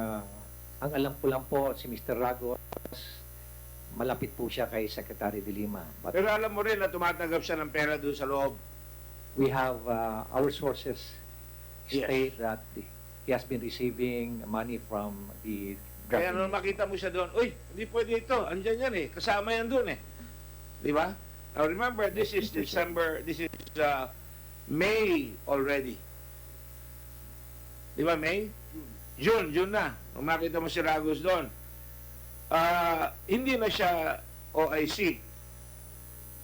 ang alam ko lang po si Mr. Ragos, malapit po siya kay Secretary de Lima. But Pero alam mo rin na tumatanggap siya ng pera doon sa loob. we have our sources Yes. state that he has been receiving money from the Kaya nung makita mo siya doon, uy, hindi pwede ito, andyan yan eh, kasama yan doon eh. Di ba? Now remember, this is December, this is May already. Di ba, May? June na. Nung makita mo si Ragos doon. Hindi na siya OIC.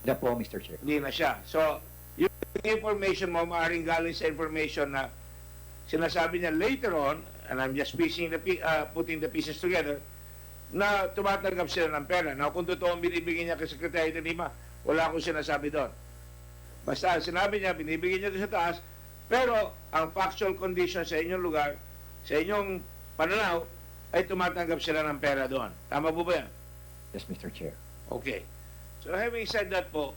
Hindi po, Mr. Chair. Hindi na siya. So, yung information mo, maaaring galing sa information na sinasabi niya later on, and I'm just putting the pieces together, na tumatanggap sila ng pera. Now, kung totoo binibigyan niya kay Secretary de Lima, wala akong sinasabi doon. Basta sinabi niya, binibigyan niya doon sa taas, pero ang factual condition sa inyong lugar, sa inyong pananaw, ay tumatanggap sila ng pera doon. Tama po ba yan? Yes, Mr. Chair. Okay. So having said that po,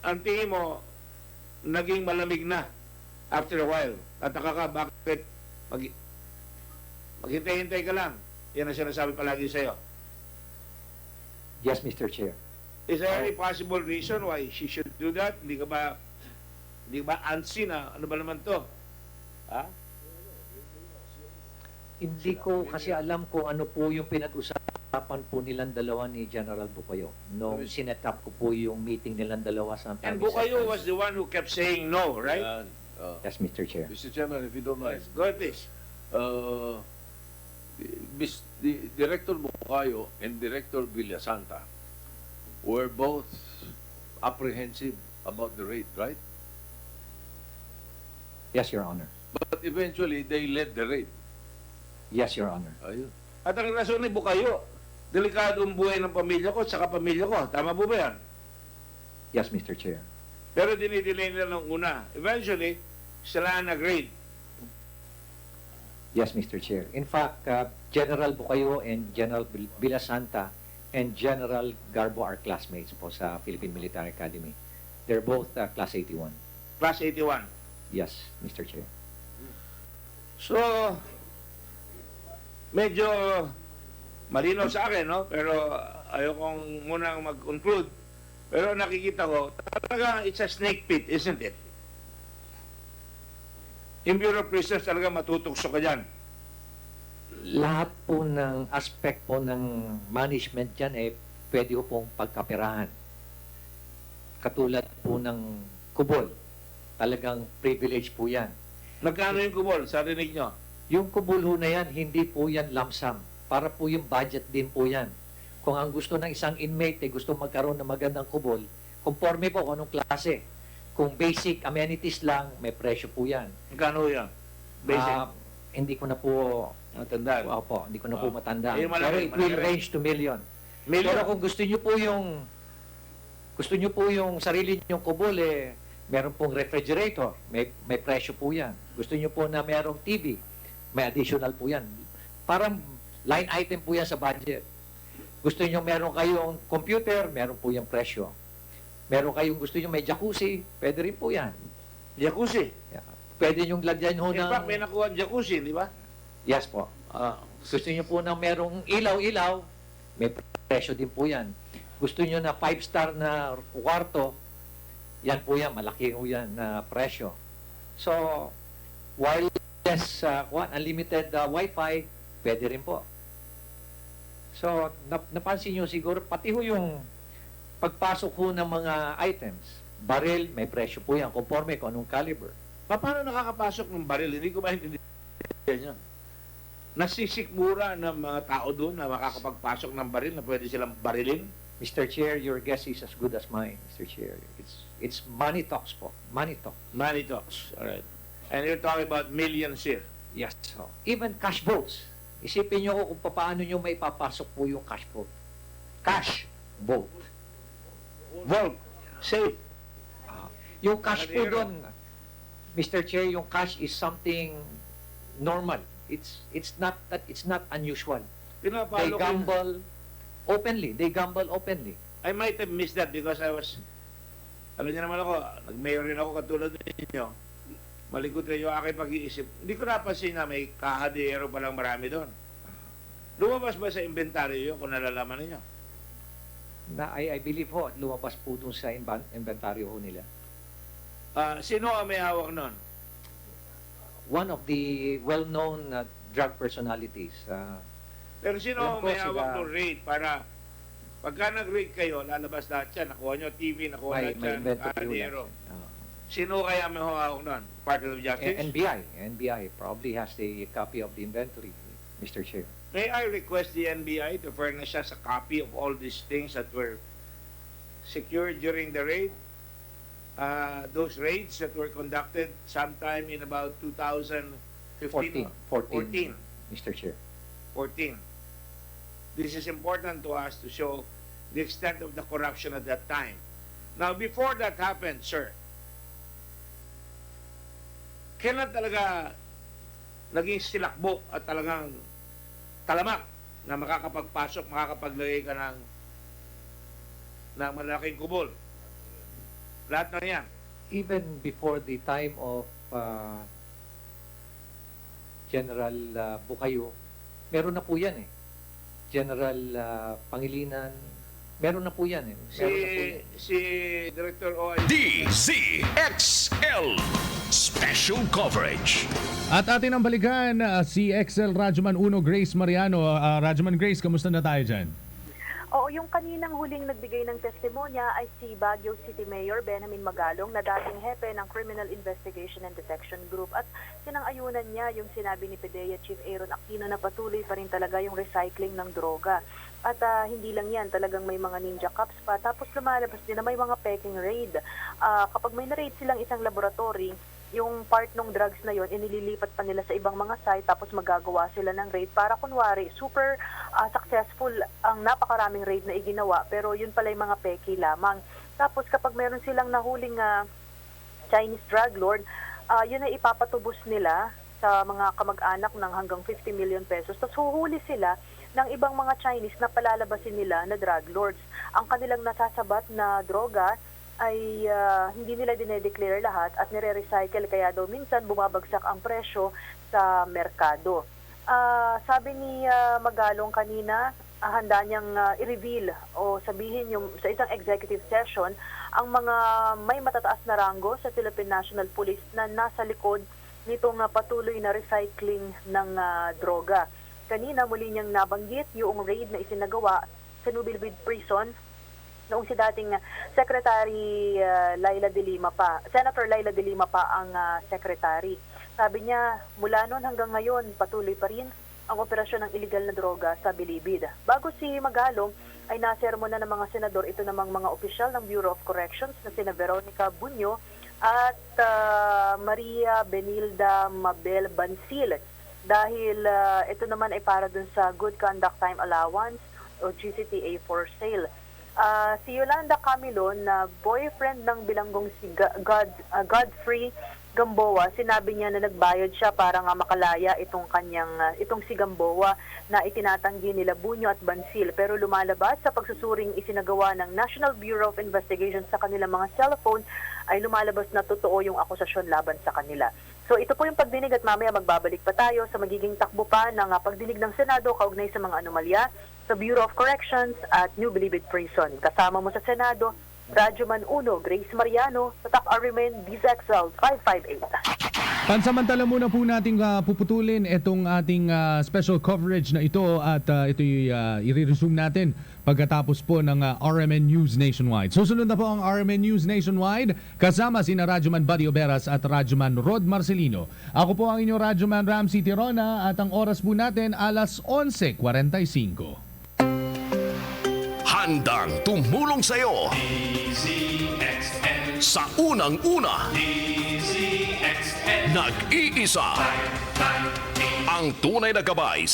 ang tingin mo, naging malamig na after a while. Tataka ka, bakit maghintay-hintay ka lang? Yan ang sinasabi palagi sa'yo. Yes, Mr. Chair. Is there any possible reason why she should do that? Hindi ka ba antsy na? Ano ba naman to? Ha? Hindi ko kasi alam kung ano po yung pinag-usapan po nilang dalawa ni General Bukayo. Nung sinet up ko po yung meeting nilang dalawa sa And Bukayo was the one who kept saying no, right? Yes, Mr. Chair. Mr. Chairman, if you don't mind. Go ahead, please. The Director Bukayo and Director Villasanta were both apprehensive about the raid, right? Yes, Your Honor. But eventually, they led the raid. Yes, Your Honor. Ayun. At ang rason ni Bukayo, delikado ang buhay ng pamilya ko at saka pamilya ko. Tama po ba yan? Yes, Mr. Chair. Pero dinidelay nila nung una. Eventually, sila nag-raid. Yes, Mr. Chair. In fact, General Bukayo and General Villasanta and General Garbo are classmates po sa Philippine Military Academy. They're both Class 81. Class 81. Yes, Mr. Chair. So, medyo malinaw sa akin, no? Pero ayokong munang mag-conclude. Pero nakikita ko, talaga it's a snake pit, isn't it? Yung Bureau of Prisons talaga matutokso ka dyan. Lahat po ng aspect po ng management dyan pwede ko pong pagkaperahan. Katulad po ng kubol. Talagang privilege po yan. Magkano yung kubol? Sa rinig nyo? Yung kubol ho na yan, hindi po yan lump sum. Para po yung budget din po yan. Kung ang gusto ng isang inmate gusto magkaroon ng magandang kubol, conforme po kung anong klase. Kung basic amenities lang, may presyo po yan. Magkano yan? Basic? Hindi ko na po matandaan. Opo, hindi ko na po matandaan. Eh, malaki, Pero it will malaki. range to million. Pero kung gusto niyo po yung sarili niyong kubol, meron pong refrigerator, may presyo po yan. Gusto niyo po na merong TV, may additional po yan. Parang line item po yan sa budget. Gusto niyo meron kayong computer, meron po yung presyo. Meron kayong gusto niyo may jacuzzi, pwede rin po yan. Jacuzzi? Yeah. Pwede niyong lagyan ho In ng... fact, may nakuha jacuzzi, di ba? Yes po. Gusto niyo po na merong ilaw-ilaw, may presyo din po yan. Gusto niyo na 5-star na kwarto, yan po yan, malaki po yan na presyo. So, wireless, unlimited Wi-Fi, pwede rin po. So, napansin nyo siguro, pati ho yung pagpasok ho ng mga items, baril, may presyo po yan, conforme kung anong caliber. Paano nakakapasok ng baril? Hindi ko maintindihan yan. nasisikmura ng mga tao doon na makakapagpasok ng baril na pwede silang barilin? Mr. Chair, your guess is as good as mine, Mr. Chair. It's money talks po. Money talk. Money talks. Alright. And you're talking about millions here. Yes. So, even cash votes. Isipin nyo kung paano nyo may papasok po yung cash vote. Cash vote. Vote. Safe. Yung cash po doon, Mr. Chair, yung cash is something normal. It's not unusual. They Pinapalo ko- gamble openly. They gamble openly. I might have missed that because I was, alam niyo naman ako, nag-mayor rin ako katulad ninyo. Malikot rin yung aking pag-iisip. Hindi ko napansin na may kahadero palang marami doon. Lumabas ba sa inventaryo yun kung nalalaman ninyo? I believe ho, lumabas po dun sa inventaryo ho nila. Sino ang may hawak nun? One of the well-known drug personalities. Pero sino Yan ang po may sila- hawak ng raid para pagka nag-raid kayo, lalabas lahat yan. Nakuha nyo TV, nakuha May lahat yan, inventory kahadero. yan. Sino kaya may hawak nun? Department of Justice? NBI probably has a copy of the inventory, Mr. Chair. May I request the NBI to furnish us a copy of all these things that were secured during the raid? Those raids that were conducted sometime in about 2015? 14, Mr. Chair. 14. This is important to us to show the extent of the corruption at that time. Now, before that happened, sir, kailan talaga naging silakbo at talagang talamak na makakapagpasok, makakapaglagay ka ng malaking kubol? Lahat na yan. Even before the time of General Bukayo, meron na po yan eh. General Pangilinan, meron na po yan eh. Meron na po yan. Si Director OIC. DZXL Special Coverage. At atin ang balikan si XL Radyoman Uno Grace Mariano. Radyoman Grace, kamusta na tayo dyan? Oo, yung kaninang huling nagbigay ng testimonya ay si Baguio City Mayor Benjamin Magalong na dating hepe ng Criminal Investigation and Detection Group at sinang-ayunan niya yung sinabi ni PDEA Chief Aaron Aquino na patuloy pa rin talaga yung recycling ng droga. At hindi lang yan, talagang may mga ninja cops pa. Tapos lumalabas din na may mga peking raid. Kapag may na-raid silang isang laboratory, yung part ng drugs na yon inililipat pa nila sa ibang mga site tapos magagawa sila ng raid para kunwari super successful ang napakaraming raid na iginawa pero yun pala yung mga peki lamang. Tapos kapag meron silang nahuling Chinese drug lord, yun ay ipapatubos nila sa mga kamag-anak ng hanggang 50 million pesos. Tapos huhuli sila ng ibang mga Chinese na palalabasin nila na drug lords. Ang kanilang nasasabat na droga ay hindi nila dinedeclare lahat at nire-recycle kaya daw minsan bumabagsak ang presyo sa merkado. Sabi ni Magalong kanina, handa niyang i-reveal o sabihin yung sa isang executive session ang mga may matataas na ranggo sa Philippine National Police na nasa likod nitong patuloy na recycling ng droga. Kanina muli niyang nabanggit yung raid na isinagawa sa Nubilbid Prison noong si dating Secretary Senator Laila de Lima pa ang secretary. Sabi niya, mula noon hanggang ngayon, patuloy pa rin ang operasyon ng illegal na droga sa Bilibid. Bago si Magalong, ay nasermo na ng mga senador ito namang mga opisyal ng Bureau of Corrections na sina Veronica Bunyo at Maria Benilda Mabel Bansil. Dahil ito naman ay para dun sa Good Conduct Time Allowance o GCTA for sale. Si Yolanda Camilon, na boyfriend ng bilanggong si Godfrey Gamboa, sinabi niya na nagbayad siya para nga makalaya itong si Gamboa na itinatanggi nila Bunyo at Bansil. Pero lumalabas sa pagsusuring isinagawa ng National Bureau of Investigation sa kanilang mga cellphone ay lumalabas na totoo yung akusasyon laban sa kanila. So ito po yung pagdinig at mamaya magbabalik pa tayo sa magiging takbo pa ng pagdinig ng Senado kaugnay sa mga anomalya sa Bureau of Corrections at New Bilibid Prison. Kasama mo sa Senado, Radyoman Uno, Grace Mariano, Tatak Arimen, DZXL 558. Pansamantala muna po nating puputulin itong ating special coverage na ito at ito'y i-resume natin pagkatapos po ng RMN News Nationwide. Susunod na po ang RMN News Nationwide kasama sina Radyoman Buddy Oberas at Radyoman Rod Marcelino. Ako po ang inyong Radyoman Ramsey Tirona at ang oras po natin alas 11:45. Handang tumulong sa iyo sa unang-una. Nag-iisa ang tunay na gabay